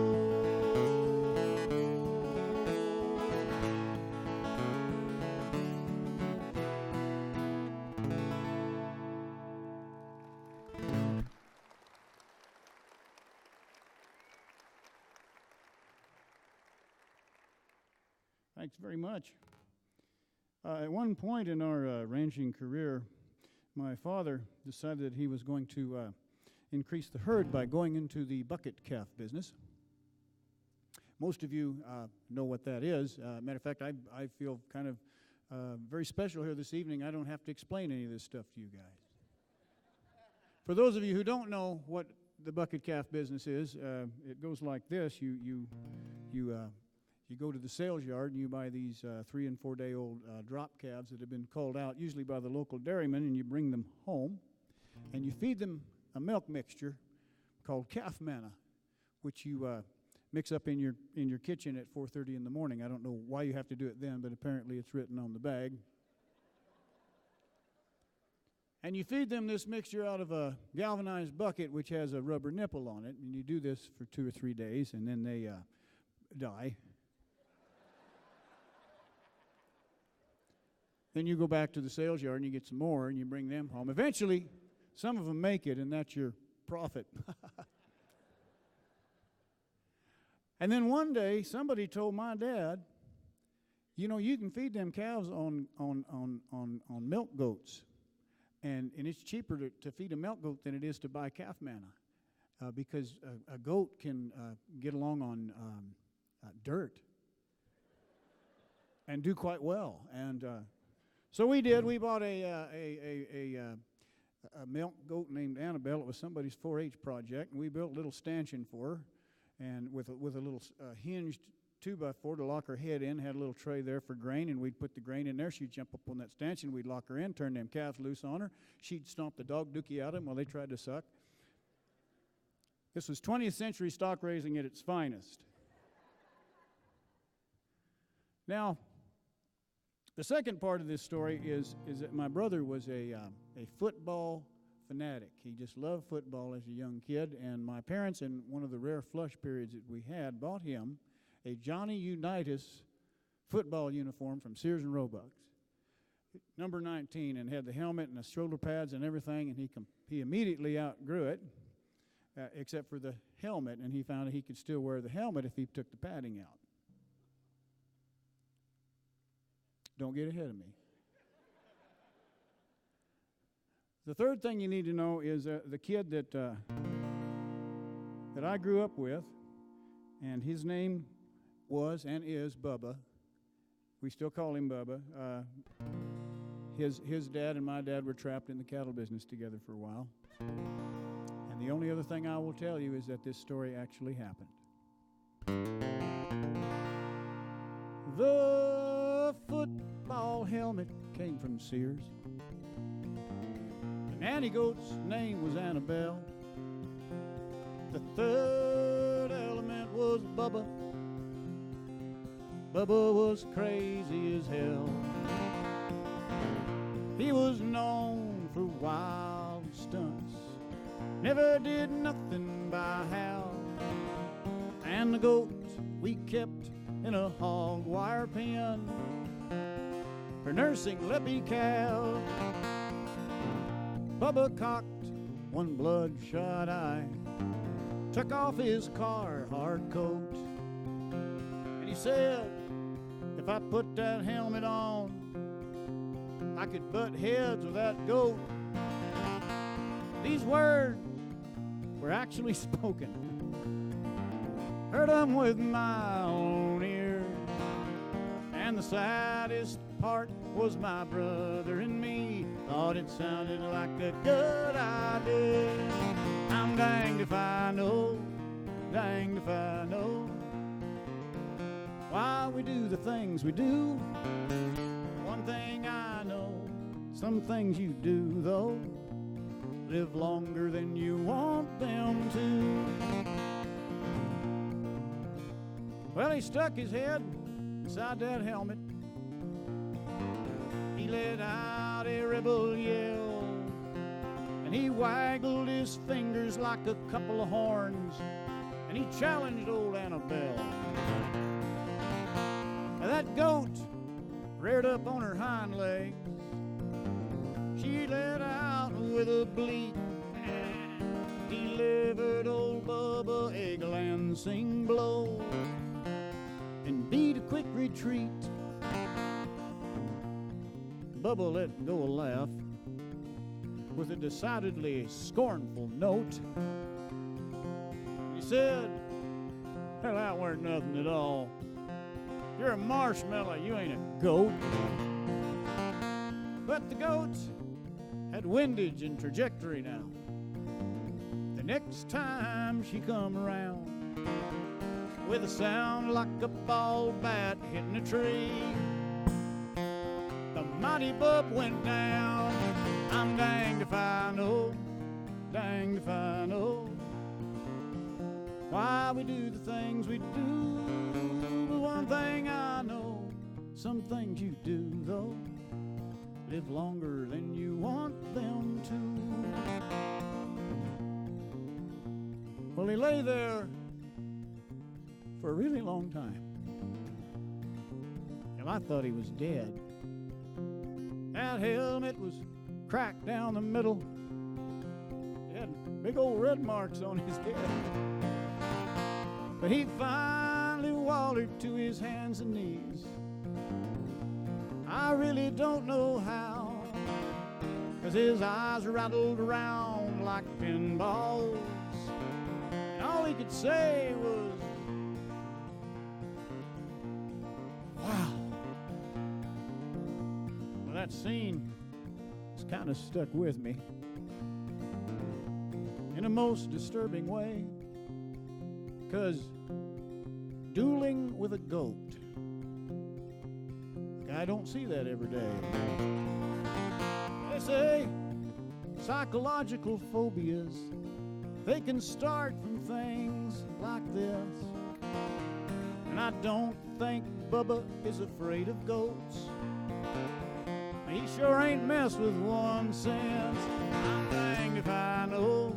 Thanks very much. At one point in our ranching career, my father decided that he was going to increase the herd by going into the bucket calf business. Most of you know what that is. Matter of fact, I feel kind of very special here this evening. I don't have to explain any of this stuff to you guys. For those of you who don't know what the bucket calf business is, it goes like this. You go to the sales yard and you buy these 3 and 4 day old drop calves that have been culled out, usually by the local dairyman, and you bring them home and you feed them a milk mixture called calf manna, which you mix up in your kitchen at 4:30 in the morning. I don't know why you have to do it then, but apparently it's written on the bag. And you feed them this mixture out of a galvanized bucket which has a rubber nipple on it, and you do this for 2 or 3 days, and then they die. Then you go back to the sales yard and you get some more and you bring them home. Eventually, some of them make it, and that's your profit. And then one day, somebody told my dad, you know, you can feed them calves on milk goats, and it's cheaper to feed a milk goat than it is to buy calf manna, because a goat can get along on dirt and do quite well. And so we did. We bought a milk goat named Annabelle. It was somebody's 4-H project, and we built a little stanchion for her. and with a little hinged 2x4 to lock her head in, had a little tray there for grain, and we'd put the grain in there. She'd jump up on that stanchion, we'd lock her in, turn them calves loose on her. She'd stomp the dog dookie out of them while they tried to suck. This was 20th century stock raising at its finest. Now, the second part of this story is that my brother was a football fanatic. He just loved football as a young kid, and my parents, in one of the rare flush periods that we had, bought him a Johnny Unitas football uniform from Sears and Roebuck's, number 19, and had the helmet and the shoulder pads and everything, and he immediately outgrew it, except for the helmet, and he found that he could still wear the helmet if he took the padding out. Don't get ahead of me. The third thing you need to know is the kid that I grew up with, and his name was and is Bubba. We still call him Bubba. His dad and my dad were trapped in the cattle business together for a while. And the only other thing I will tell you is that this story actually happened. The football helmet came from Sears. The nanny goat's name was Annabelle. The third element was Bubba. Bubba was crazy as hell. He was known for wild stunts, never did nothing by how. And the goat we kept in a hog wire pen for nursing lippy cow. Bubba cocked one bloodshot eye, took off his Carhartt coat, and he said, if I put that helmet on, I could butt heads with that goat. These words were actually spoken. Heard them with my own ears. And the saddest part was my brother and me thought it sounded like a good idea. I'm danged if I know, danged if I know why we do the things we do. One thing I know, some things you do though live longer than you want them to. Well, he stuck his head inside that helmet. He let out a rebel yell, and he waggled his fingers like a couple of horns, and he challenged old Annabelle. Now that goat reared up on her hind legs. She let out with a bleat and delivered old Bubba a glancing blow and beat a quick retreat. Bubba let go a laugh with a decidedly scornful note. He said, hell, that weren't nothing at all. You're a marshmallow, you ain't a goat. But the goat had windage and trajectory now. The next time she come around, with a sound like a ball bat hitting a tree, the mighty bub went down. I'm danged if I know, danged if I know why we do the things we do. But one thing I know, some things you do though live longer than you want them to. Well, he lay there for a really long time, and I thought he was dead. That helmet was cracked down the middle. He had big old red marks on his head. But he finally wallered to his hands and knees. I really don't know how, 'cause his eyes rattled around like pinballs, and all he could say was, wow. Well, that scene has kind of stuck with me in a most disturbing way, because dueling with a goat, I don't see that every day. They say psychological phobias, they can start from things like this. And I don't think Bubba is afraid of goats. He sure ain't messed with one since. I'm danged if I know,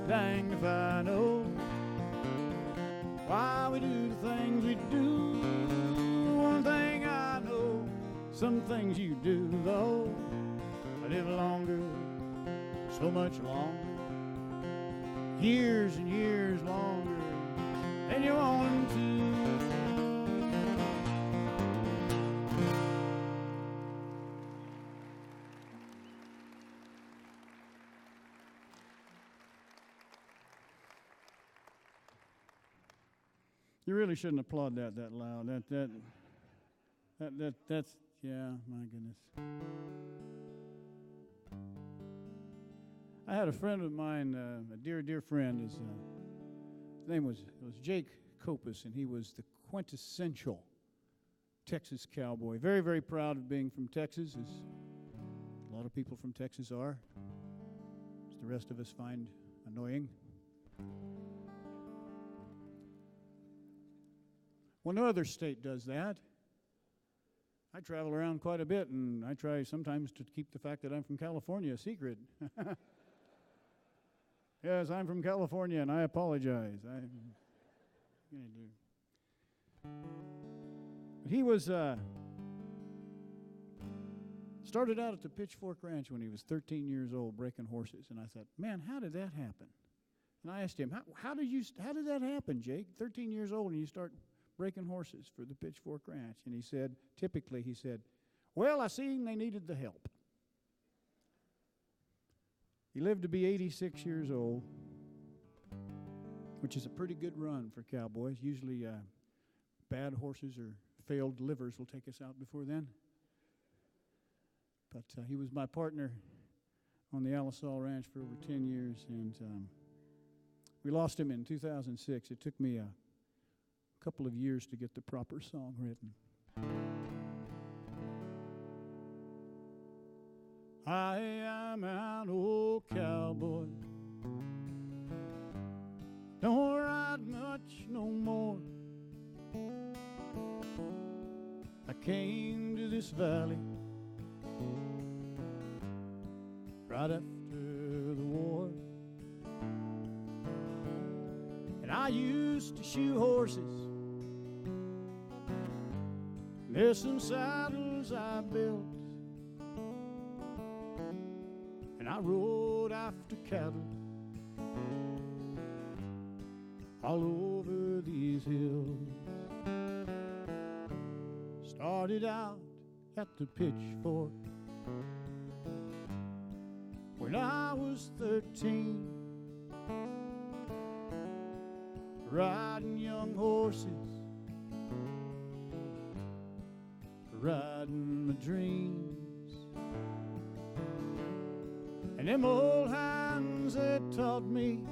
danged if I know why we do the things we do. One thing I know, some things you do though, I live longer, so much longer, years and years longer than you want to. You really shouldn't applaud that loud. That's, yeah, my goodness. I had a friend of mine, a dear friend. His name was Jake Kopus, and he was the quintessential Texas cowboy. Very, very proud of being from Texas, as a lot of people from Texas are, as the rest of us find annoying. Well, no other state does that. I travel around quite a bit, and I try sometimes to keep the fact that I'm from California a secret. Yes, I'm from California, and I apologize. He was started out at the Pitchfork Ranch when he was 13 years old, breaking horses, and I thought, man, how did that happen? And I asked him, how did that happen, Jake? 13 years old, and you start breaking horses for the Pitchfork Ranch. And he said, well, I seen they needed the help. He lived to be 86 years old, which is a pretty good run for cowboys. Usually bad horses or failed livers will take us out before then. But he was my partner on the Alisal Ranch for over 10 years, and we lost him in 2006. It took me a couple of years to get the proper song written. I am an old cowboy, don't ride much no more. I came to this valley right after the war, and I used to shoe horses. There's some saddles I built, and I rode after cattle all over these hills. Started out at the Pitchfork when I was 13, riding young horses, riding my dreams. And them old hands that taught me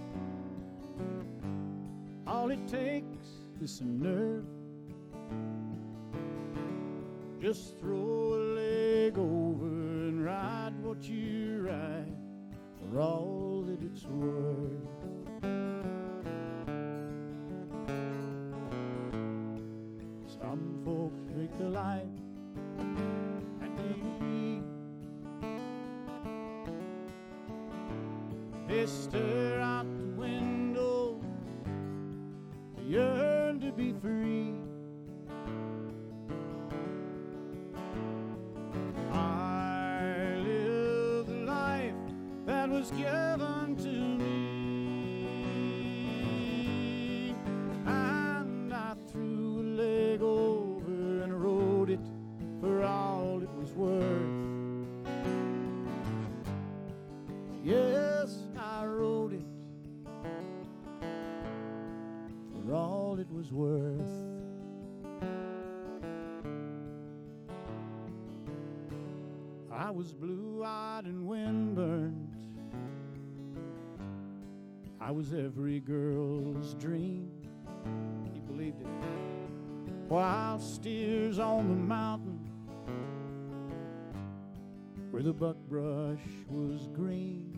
all it takes is some nerve. Just throw a leg over and ride what you ride for all that it's worth. Some folks drink the life and they stare out the window, they yearn to be free. I live the life that was given to me, and I threw a leg over and rode it for all it was worth. Yes, I rode it for all it was worth. I was blue-eyed and windburned. I was every girl's dream. saved it. Wild steers on the mountain where the buckbrush was green.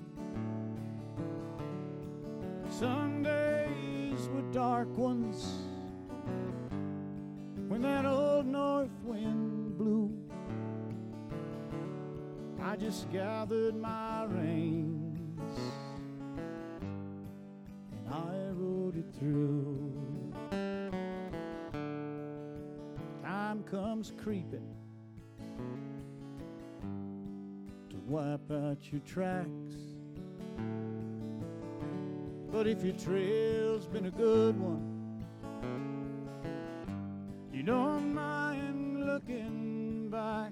Sundays were dark ones when that old north wind blew. I just gathered my reins and I rode it through. Time comes creeping to wipe out your tracks. But if your trail's been a good one, you don't mind looking back.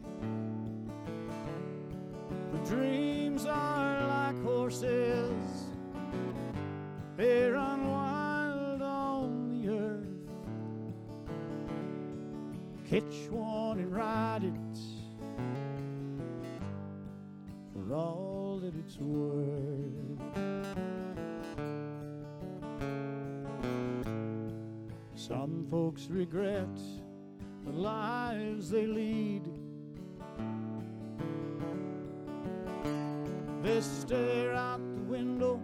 The dreams are like horses, they run wild on the earth. Catch one and ride it for all that it's worth. Some folks regret the lives they lead. They stare out the window,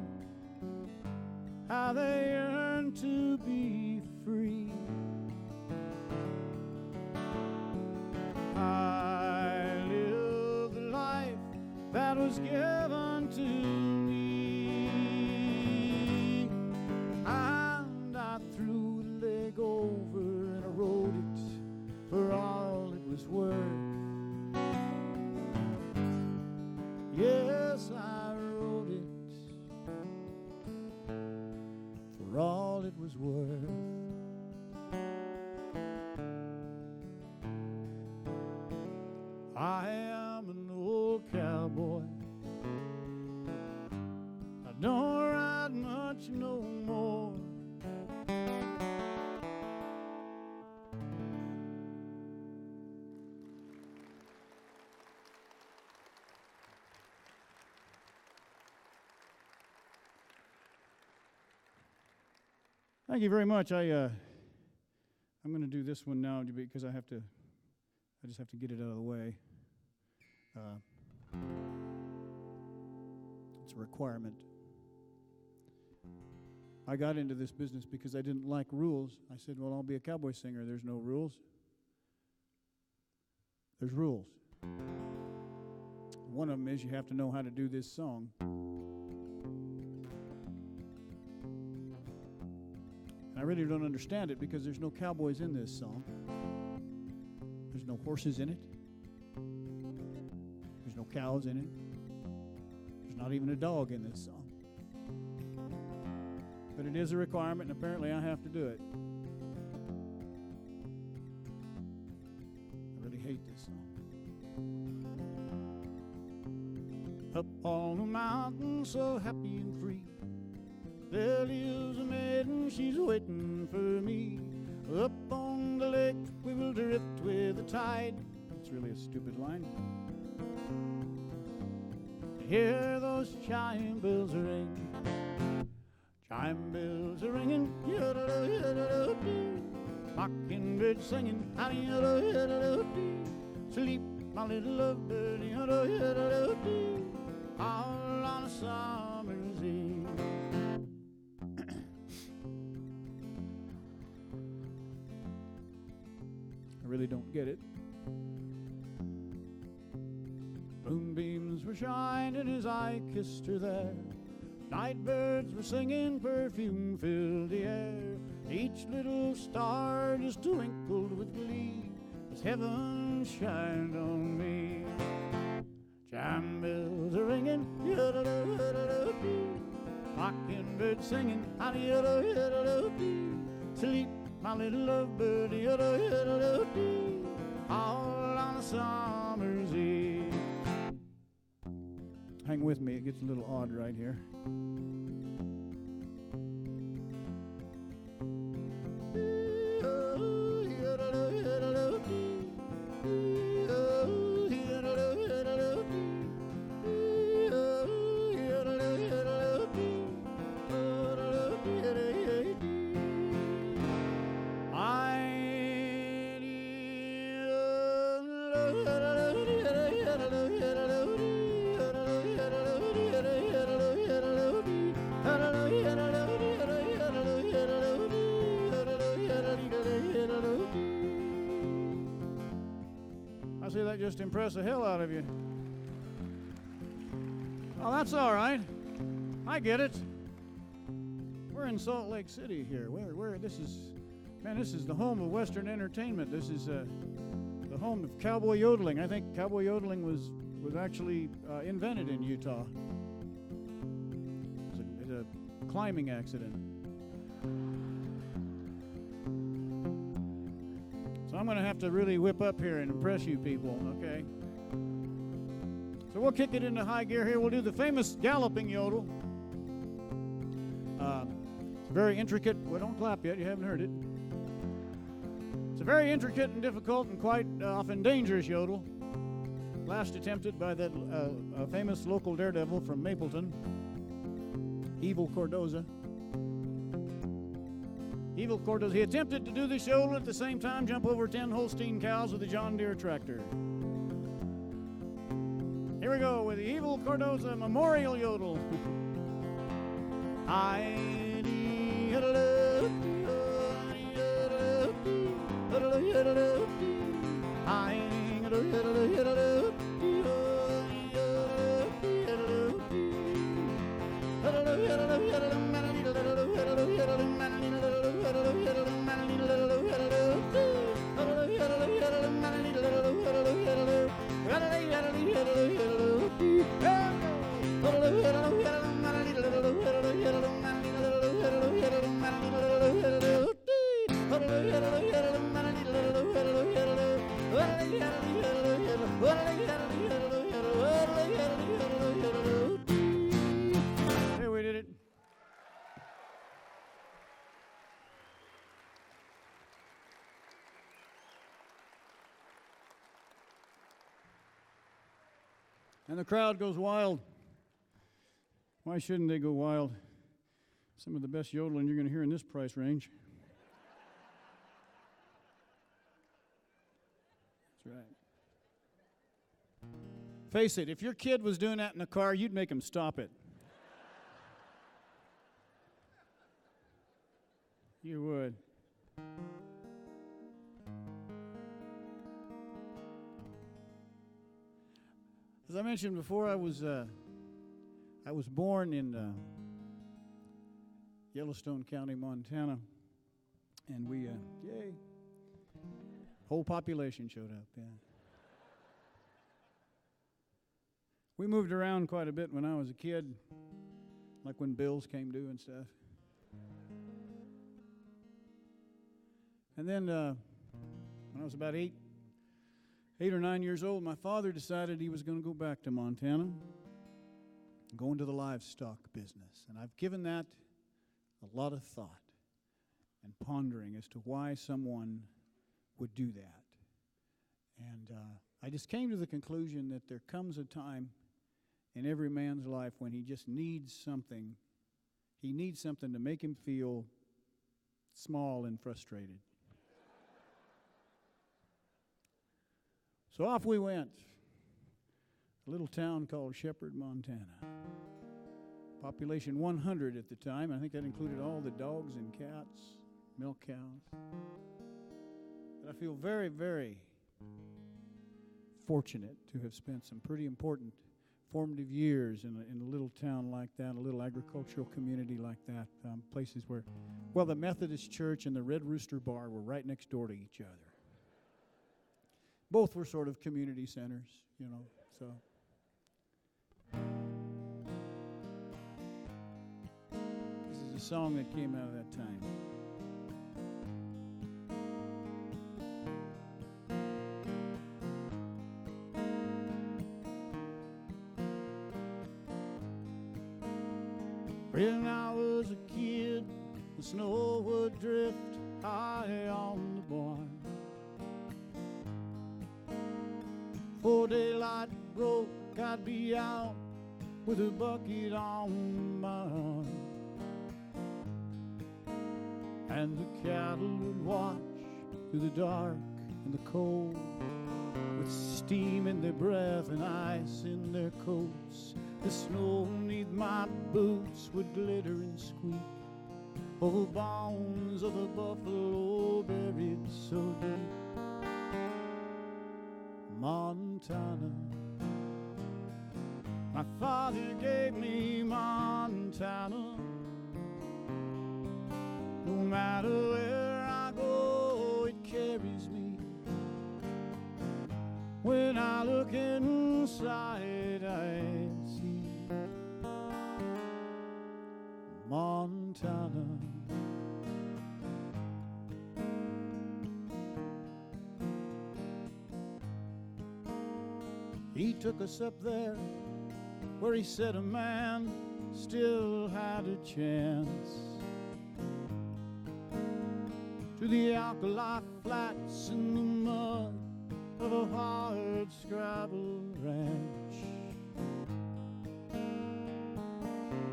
how they yearn to be free. I live the life that was given to me, and I threw the leg over and I rode it for all it was worth. Yes, I wrote it for all it was worth. I am an old cowboy. I don't ride much no more. Thank you very much. I'm going to do this one now because I just have to get it out of the way. It's a requirement. I got into this business because I didn't like rules. I said, well, I'll be a cowboy singer. There's no rules. There's rules. One of them is you have to know how to do this song. I really don't understand it because there's no cowboys in this song. There's no horses in it. There's no cows in it. There's not even a dog in this song. But it is a requirement, and apparently I have to do it. I really hate this song. Up on the mountain, so happy and free, there lives a maiden, she's waiting for me. Up on the lake, we will drift with the tide. It's really a stupid line. Hear those chime bells ring. Chime bells are ringing. Mockingbird singing. Sleep, my little lovebird. All on a summer's eve. I really don't get it. Moonbeams were shining as I kissed her there. Night birds were singing, perfume filled the air. Each little star just twinkled with glee as heaven shined on me. Chime bells are ringing, mockingbird singing, sleep, my little lovebird, all on a summer's eve. Hang with me, it gets a little odd right here. I just impress the hell out of you. Oh, that's all right. I get it. We're in Salt Lake City here. This is the home of Western entertainment. This is the home of cowboy yodeling. I think cowboy yodeling was actually invented in Utah. It's a climbing accident. So I'm going to have to really whip up here and impress you people, okay? So we'll kick it into high gear here. We'll do the famous galloping yodel. It's very intricate. Well, don't clap yet. You haven't heard it. It's a very intricate and difficult and quite often dangerous yodel. Last attempted by that famous local daredevil from Mapleton, Evil Cordoza. Evil Cordoza. He attempted to do this yodel at the same time jump over 10 Holstein cows with a John Deere tractor. Here we go with the Evil Cordoza Memorial Yodel. Hey, we did it. And the crowd goes wild. Why shouldn't they go wild? Some of the best yodeling you're going to hear in this price range. That's right. Face it, if your kid was doing that in the car, you'd make him stop it. You would. As I mentioned before, I was born in Yellowstone County, Montana, and we, yay, whole population showed up, yeah. We moved around quite a bit when I was a kid, like when bills came due and stuff. And then when I was about 8 or 9 years old, my father decided he was going to go back to Montana, go into the livestock business. And I've given that a lot of thought and pondering as to why someone would do that. And I just came to the conclusion that there comes a time in every man's life when he just needs something. He needs something to make him feel small and frustrated. So off we went. A little town called Shepherd, Montana. Population 100 at the time. I think that included all the dogs and cats, milk cows. But I feel very, very fortunate to have spent some pretty important formative years in a little town like that, a little agricultural community like that, places where, well, the Methodist Church and the Red Rooster Bar were right next door to each other. Both were sort of community centers, you know, so. This is a song that came out of that time. When I was a kid, the snow would drift high on the barn. Before daylight broke, I'd be out with a bucket on my arm. And the cattle would watch through the dark and the cold, with steam in their breath and ice in their coats. The snow beneath my boots would glitter and squeak over bones of a buffalo buried so deep. Montana. My father gave me Montana. No matter where I go, it carries me. When I look inside, I see Montana. He took us up there where he said a man still had a chance. To the alkali flats in the mud of a hard scrabble ranch.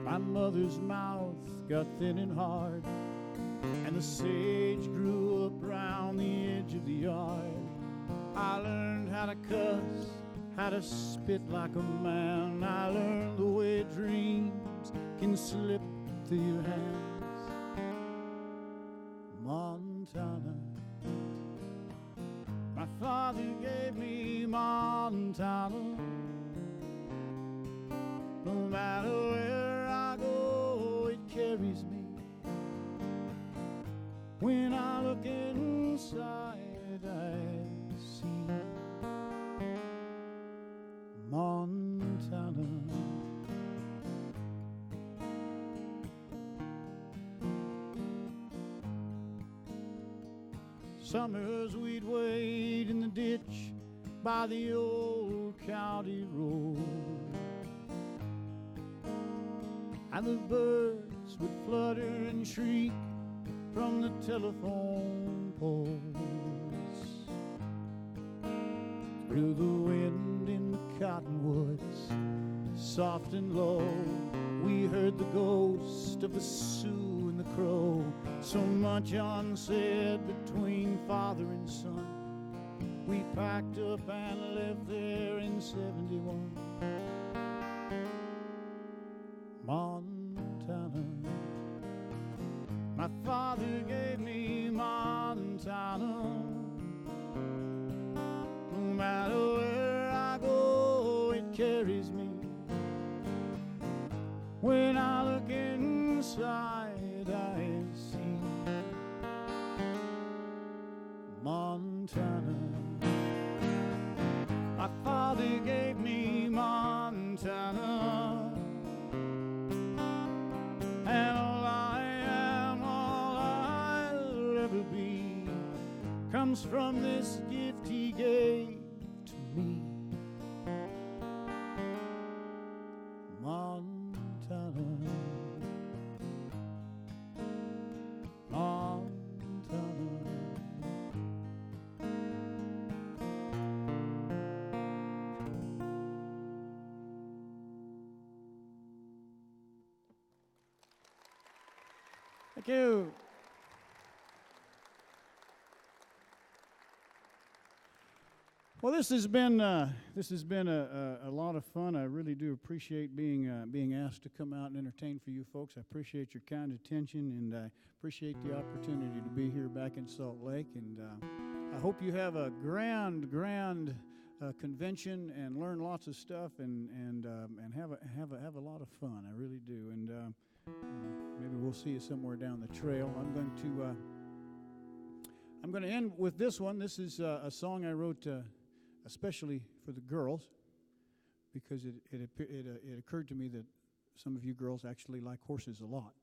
My mother's mouth got thin and hard, and the sage grew up round the edge of the yard. I learned how to cuss, how to spit like a man. I learned the way dreams can slip through your hands. Montana. My father gave me Montana. No matter where I go, it carries me. When I look inside, I see Montana. Summers we'd wait in the ditch by the old county road, and the birds would flutter and shriek from the telephone poles. Through the wind in the cottonwoods, soft and low, we heard the ghost of the Sioux and the Crow. So much unsaid between father and son. We packed up and left there in 71. Montana. My father gave me Montana. No matter where I go, it carries me. When I look inside, I see Montana. My father gave me Montana. And all I am, all I'll ever be, comes from this gift he gave to me. Montana. Montana. Thank you. Well, this has been a lot of fun. I really do appreciate being asked to come out and entertain for you folks. I appreciate your kind attention, and I appreciate the opportunity to be here back in Salt Lake. And I hope you have a grand convention and learn lots of stuff and have a lot of fun. I really do. And maybe we'll see you somewhere down the trail. I'm going to end with this one. This is a song I wrote especially for the girls, because it occurred to me that some of you girls actually like horses a lot.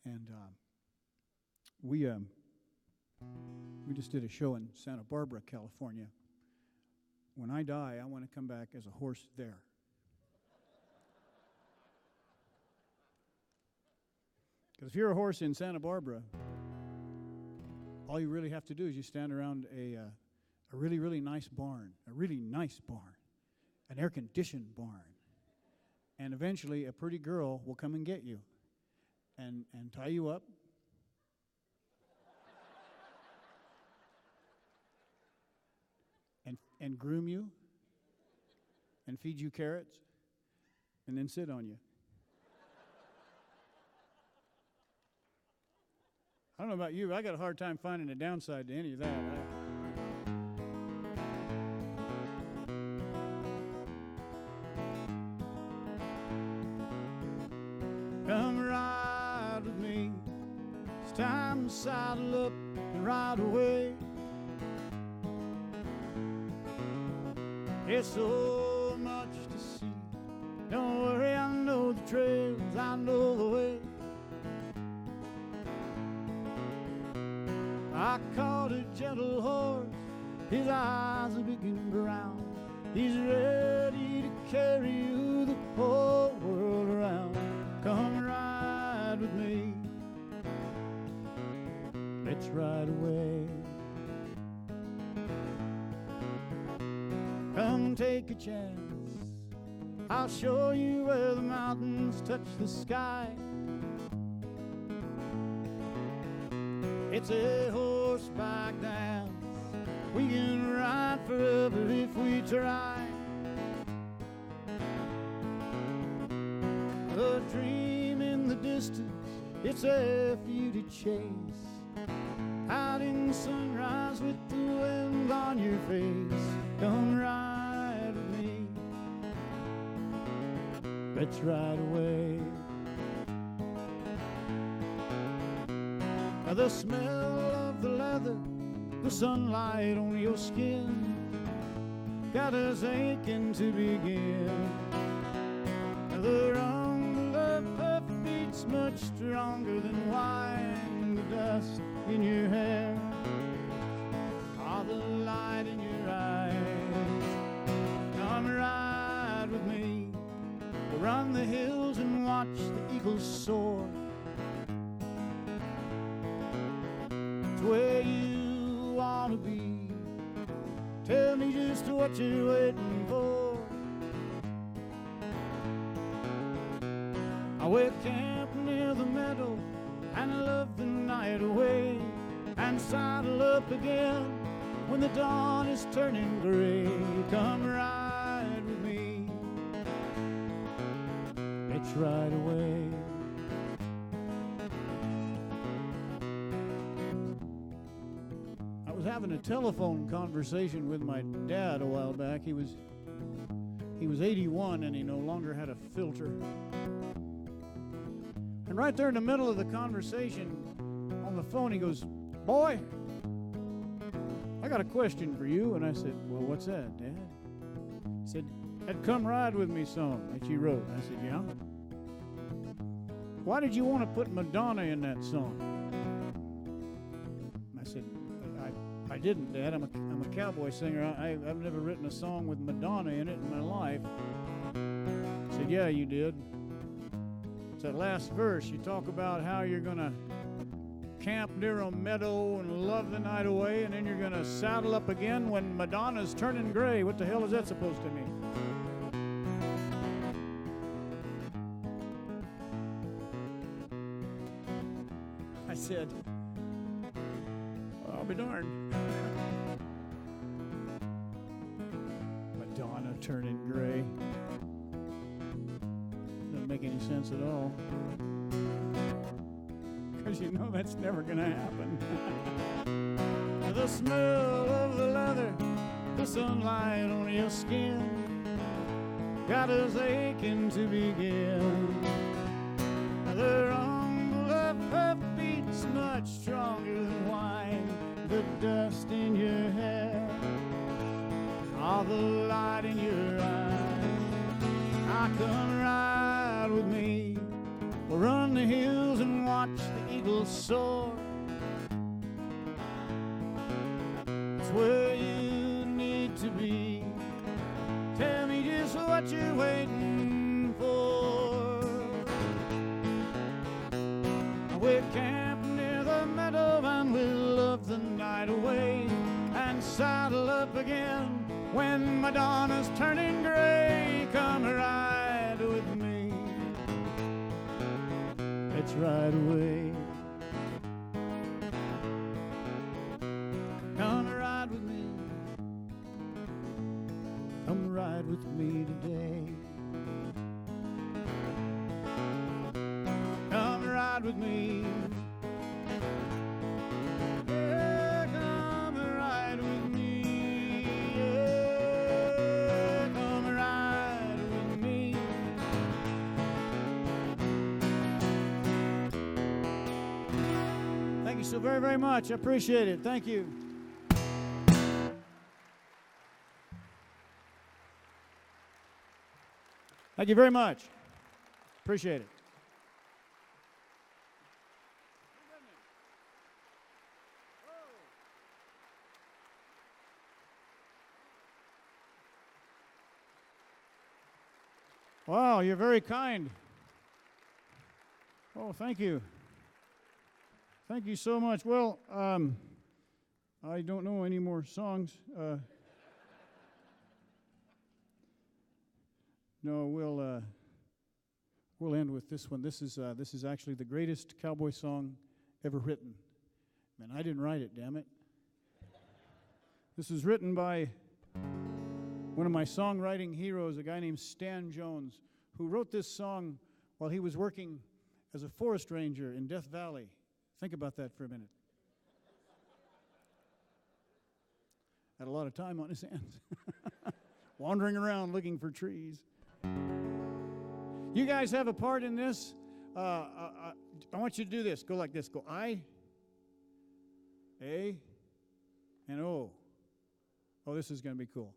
And we just did a show in Santa Barbara, California. When I die, I want to come back as a horse there. Because if you're a horse in Santa Barbara, all you really have to do is you stand around a really, really nice barn, an air-conditioned barn. And eventually a pretty girl will come and get you and tie you up. And groom you and feed you carrots and then sit on you. I don't know about you, but I got a hard time finding a downside to any of that. time to saddle up and ride away. There's so much to see. Don't worry, I know the trails, I know the way. I caught a gentle horse, his eyes are big and brown. He's ready to carry you the whole world around. Come ride with me, let's ride away. Come take a chance, I'll show you where the mountains touch the sky. It's a horseback dance, we can ride forever if we try. A dream in the distance, it's a few to chase. Out in sunrise with the wind on your face. Come ride with me, let's ride away. The smell of the leather, the sunlight on your skin, got us aching to begin. The rumble of hoofbeats much stronger than wine. The dust in your hair, all the light in your eyes. Come ride with me, we'll run the hills and watch the eagles soar. It's where you want to be, tell me just what you're waiting for. We'll camp near the meadow and love the night away, and saddle up again when the dawn is turning gray. Come ride with me, let's ride away. I was having a telephone conversation with my dad a while back. He was 81 and he no longer had a filter. And right there in the middle of the conversation on the phone, he goes, "Boy, I got a question for you." And I said, "Well, what's that, Dad?" He said, "That Come Ride With Me song that you wrote." I said, "Yeah." "Why did you want to put Madonna in that song?" I said, I didn't, Dad. I'm a cowboy singer. I've never written a song with Madonna in it in my life." I said, "Yeah, you did. It's that last verse. You talk about how you're going to camp near a meadow and love the night away, and then you're going to saddle up again when Madonna's turning gray. What the hell is that supposed to mean?" I said, "I'll be darned." Madonna turning gray. Doesn't make any sense at all. Because you know that's never going to happen. The smell of the leather, the sunlight on your skin, got us aching to begin. The rumble of hoofbeats much stronger than wine. The dust in your hair, all the light in your eyes. I come ride with me, we'll run the hills and watch the eagles soar. It's where you need to be, tell me just what you're waiting for. We'll camp near the meadow and we'll love the night away, and saddle up again when Madonna's turning gray. Come ride with me, let's ride away. Come ride with me, come ride with me today. Come ride with me. Yeah, come ride with me. Yeah, come ride with me. so very, very much. I appreciate it. Thank you. Thank you very much. Appreciate it. Wow, you're very kind. Oh, thank you. Thank you so much. Well, I don't know any more songs. No, we'll end with this one. This is actually the greatest cowboy song ever written. Man, I didn't write it, damn it. This was written by one of my songwriting heroes, a guy named Stan Jones, who wrote this song while he was working as a forest ranger in Death Valley. Think about that for a minute. Had a lot of time on his hands. Wandering around looking for trees. You guys have a part in this. I want you to do this. Go like this. Go I, A, and O. Oh, this is going to be cool.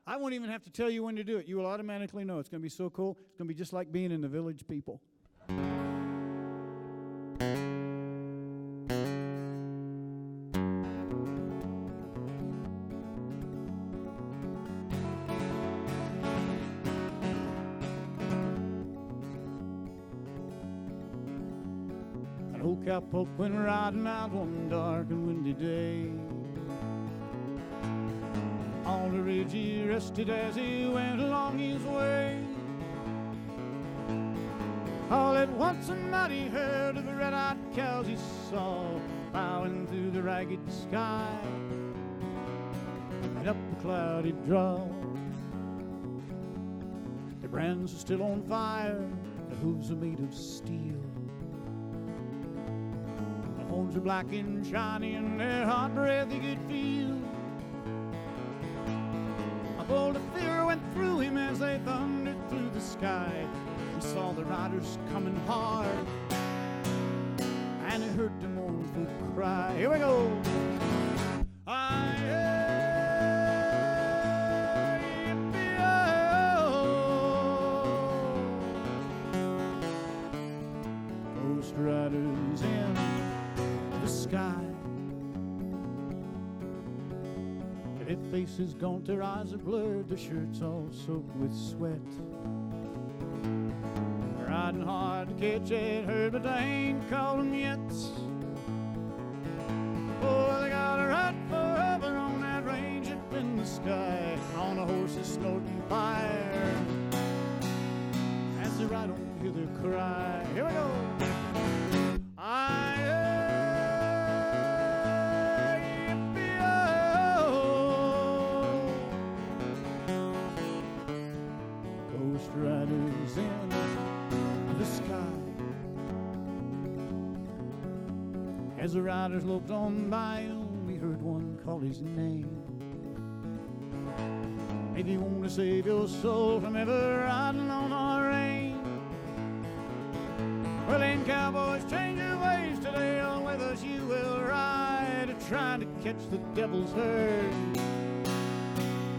I won't even have to tell you when to do it. You will automatically know. It's going to be so cool. It's going to be just like being in the Village People. An old cowpoke went riding out one dark and windy day. On the ridge he rested as he went along his way. All at once a mighty herd of red-eyed cows he saw plowing through the ragged sky and up the cloudy draw. Their brands are still on fire, their hooves are made of steel. Their horns are black and shiny and their hot breath he could feel. A bolt of fear went through him as they thundered through the sky. He saw the riders coming hard, and he heard the mournful cry. Here we go. Ghost riders in the sky. Their faces gaunt, their eyes are blurred, their shirts all soaked with sweat. Riding hard to catch that herd, but they ain't caught 'em yet. Oh, they got a ride forever on that range up in the sky, on a horse that's snorting fire. As they ride on, hear their cry. Here we go. Ghost riders in the sky. As the riders loped on by him, we heard one call his name. If you want to save your soul from ever riding on our range, well, ain't cowboys change your ways today, on with us you will ride, trying to catch the devil's herd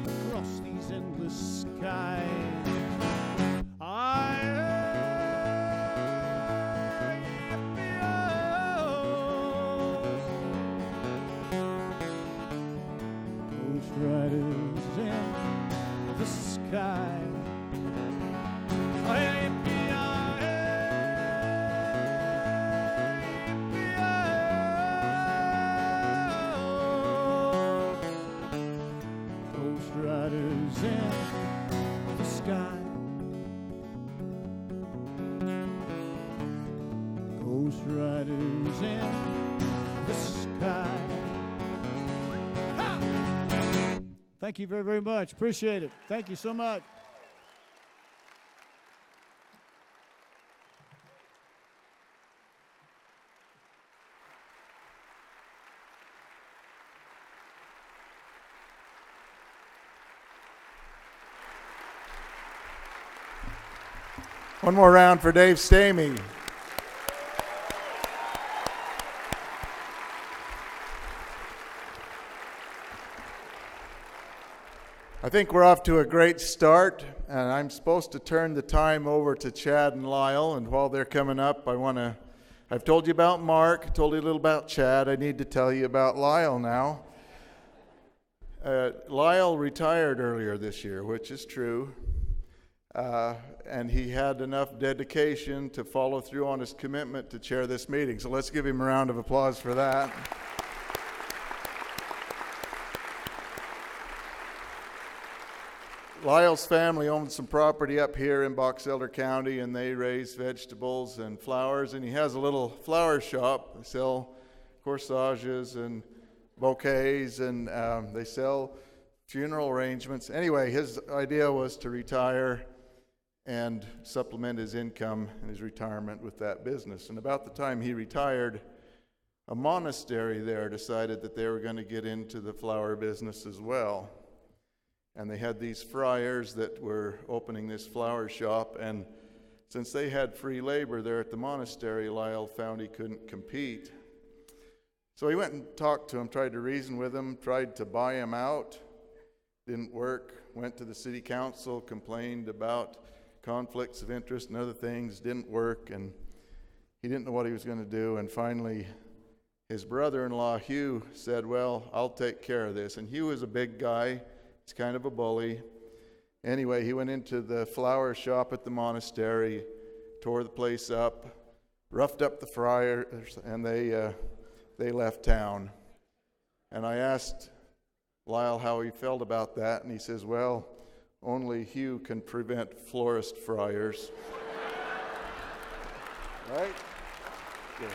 across these endless skies. Riders in the sky. Ghost riders in the sky. Ghost riders in the sky. Thank you very, very much. Appreciate it. Thank you so much. One more round for Dave Stamey. I think we're off to a great start, and I'm supposed to turn the time over to Chad and Lyle, and while they're coming up, I've told you about Mark, told you a little about Chad. I need to tell you about Lyle now. Lyle retired earlier this year, which is true, and he had enough dedication to follow through on his commitment to chair this meeting. So let's give him a round of applause for that. Lyle's family owns some property up here in Box Elder County, and they raise vegetables and flowers, and he has a little flower shop. They sell corsages and bouquets, and they sell funeral arrangements. Anyway, his idea was to retire and supplement his income and his retirement with that business. And about the time he retired, a monastery there decided that they were going to get into the flower business as well. And they had these friars that were opening this flower shop, and since they had free labor there at the monastery, Lyle found he couldn't compete. So he went and talked to him, tried to reason with him, tried to buy him out. Didn't work. Went to the city council, complained about conflicts of interest and other things. Didn't work, and he didn't know what he was going to do. And finally, his brother-in-law, Hugh, said, well, I'll take care of this. And Hugh is a big guy. He's kind of a bully. Anyway, he went into the flower shop at the monastery, tore the place up, roughed up the friars, and they left town. And I asked Lyle how he felt about that, and he says, well, only Hugh can prevent florist friars. Right? Yeah.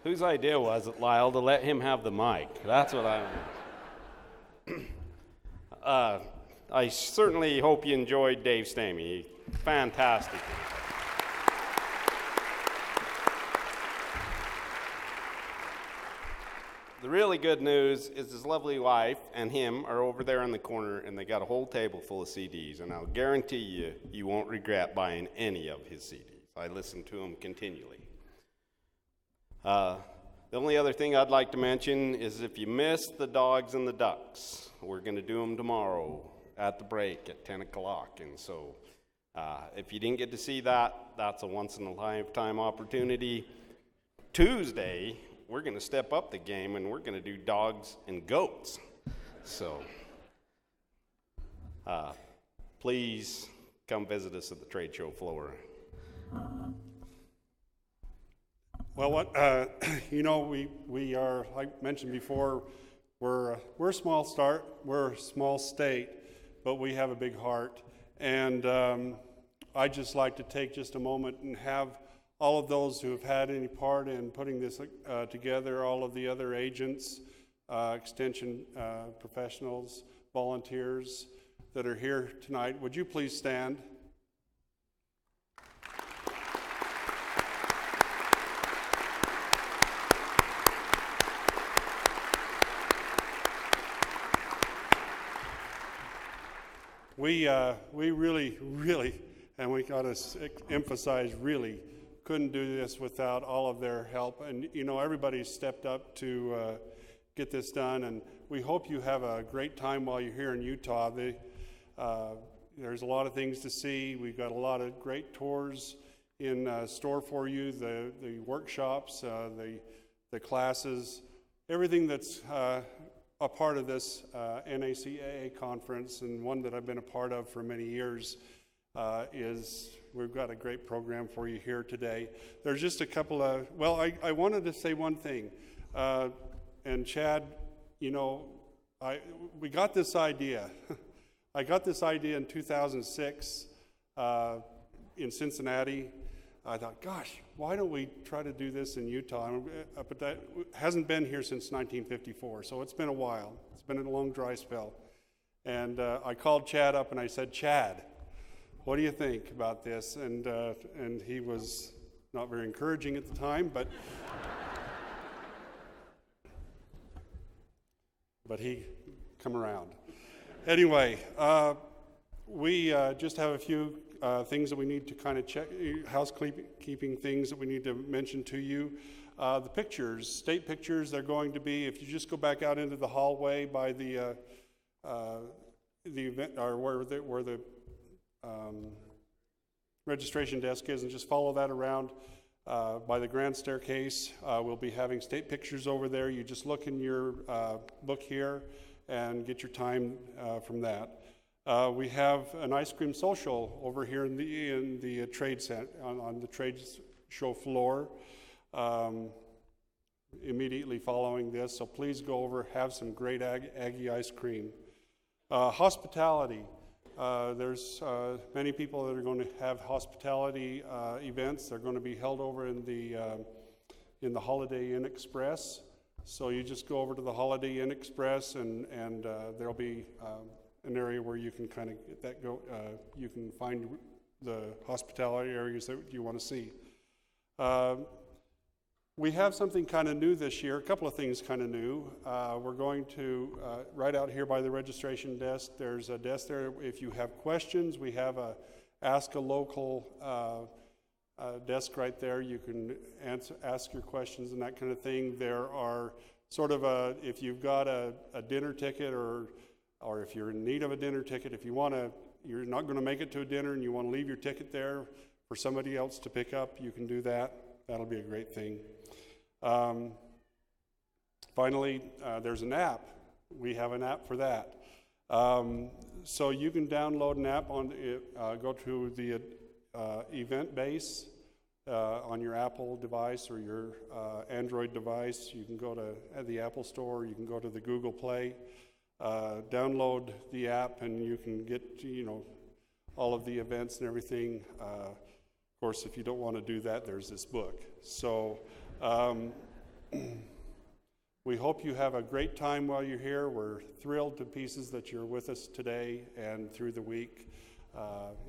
Whose idea was it, Lyle, to let him have the mic? That's what I certainly hope you enjoyed Dave Stamey. Fantastic. The really good news is his lovely wife and him are over there in the corner, and they got a whole table full of CDs, and I'll guarantee you, you won't regret buying any of his CDs. I listen to them continually. The only other thing I'd like to mention is if you missed the Dogs and the Ducks, we're going to do them tomorrow at the break at 10 o'clock. And so if you didn't get to see that, that's a once-in-a-lifetime opportunity. Tuesday, we're going to step up the game, and we're going to do Dogs and Goats. So please come visit us at the trade show floor. Well, we are, like I mentioned before, we're a small start, we're a small state, but we have a big heart. And I'd just like to take just a moment and have all of those who have had any part in putting this together, all of the other agents, extension professionals, volunteers that are here tonight, would you please stand? We really, and we got to emphasize really, couldn't do this without all of their help. And, everybody's stepped up to get this done, and we hope you have a great time while you're here in Utah. There's a lot of things to see. We've got a lot of great tours in store for you, the workshops, the classes, everything that's a part of this NACAA conference, and one that I've been a part of for many years, is we've got a great program for you here today. There's just a couple of, I wanted to say one thing, and Chad, we got this idea. I got this idea in 2006 in Cincinnati. I thought, gosh, why don't we try to do this in Utah? But that hasn't been here since 1954, so it's been a while. It's been a long dry spell. And I called Chad up and I said, Chad, what do you think about this? And he was not very encouraging at the time, but he come around. Anyway, we just have a few things that we need to kind of check, housekeeping things that we need to mention to you. The pictures, state pictures, they're going to be, if you just go back out into the hallway by the event, or where the registration desk is, and just follow that around by the grand staircase. We'll be having state pictures over there. You just look in your book here and get your time from that. We have an ice cream social over here in the trade center, on the trade show floor, immediately following this. So please go over, have some great Aggie ice cream. Hospitality. There's many people that are going to have hospitality events. They're going to be held over in the Holiday Inn Express. So you just go over to the Holiday Inn Express, and there'll be an area where you can kind of get that you can find the hospitality areas that you want to see. We have something kind of new this year, a couple of things kind of new. We're going to, right out here by the registration desk, there's a desk there. If you have questions, we have a Ask a Local desk right there. You can ask your questions and that kind of thing. There are sort of if you've got a dinner ticket, or if you're in need of a dinner ticket, if you're not going to make it to a dinner and you want to leave your ticket there for somebody else to pick up, you can do that. That'll be a great thing. Finally, there's an app. We have an app for that. So you can download an app go to the event base on your Apple device or your Android device. You can go to the Apple Store, you can go to the Google Play, download the app, and you can get, all of the events and everything. Of course, if you don't want to do that, there's this book. So we hope you have a great time while you're here. We're thrilled to pieces that you're with us today and through the week.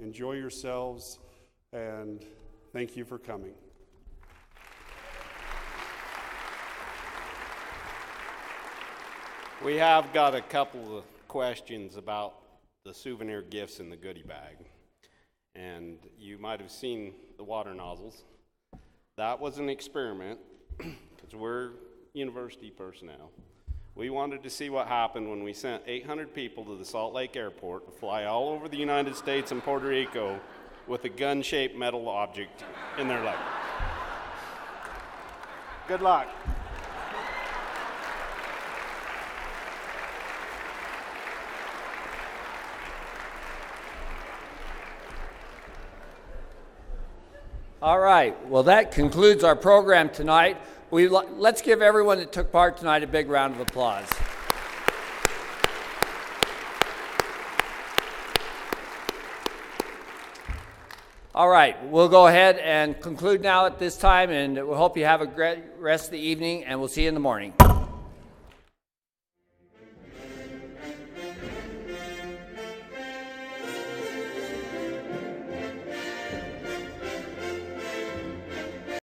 Enjoy yourselves, and thank you for coming. We have got a couple of questions about the souvenir gifts in the goodie bag. And you might have seen the water nozzles. That was an experiment, because we're university personnel. We wanted to see what happened when we sent 800 people to the Salt Lake Airport to fly all over the United States and Puerto Rico with a gun-shaped metal object in their leg. Good luck. All right, well, that concludes our program tonight. Let's give everyone that took part tonight a big round of applause. All right, we'll go ahead and conclude now at this time, and we hope you have a great rest of the evening, and we'll see you in the morning.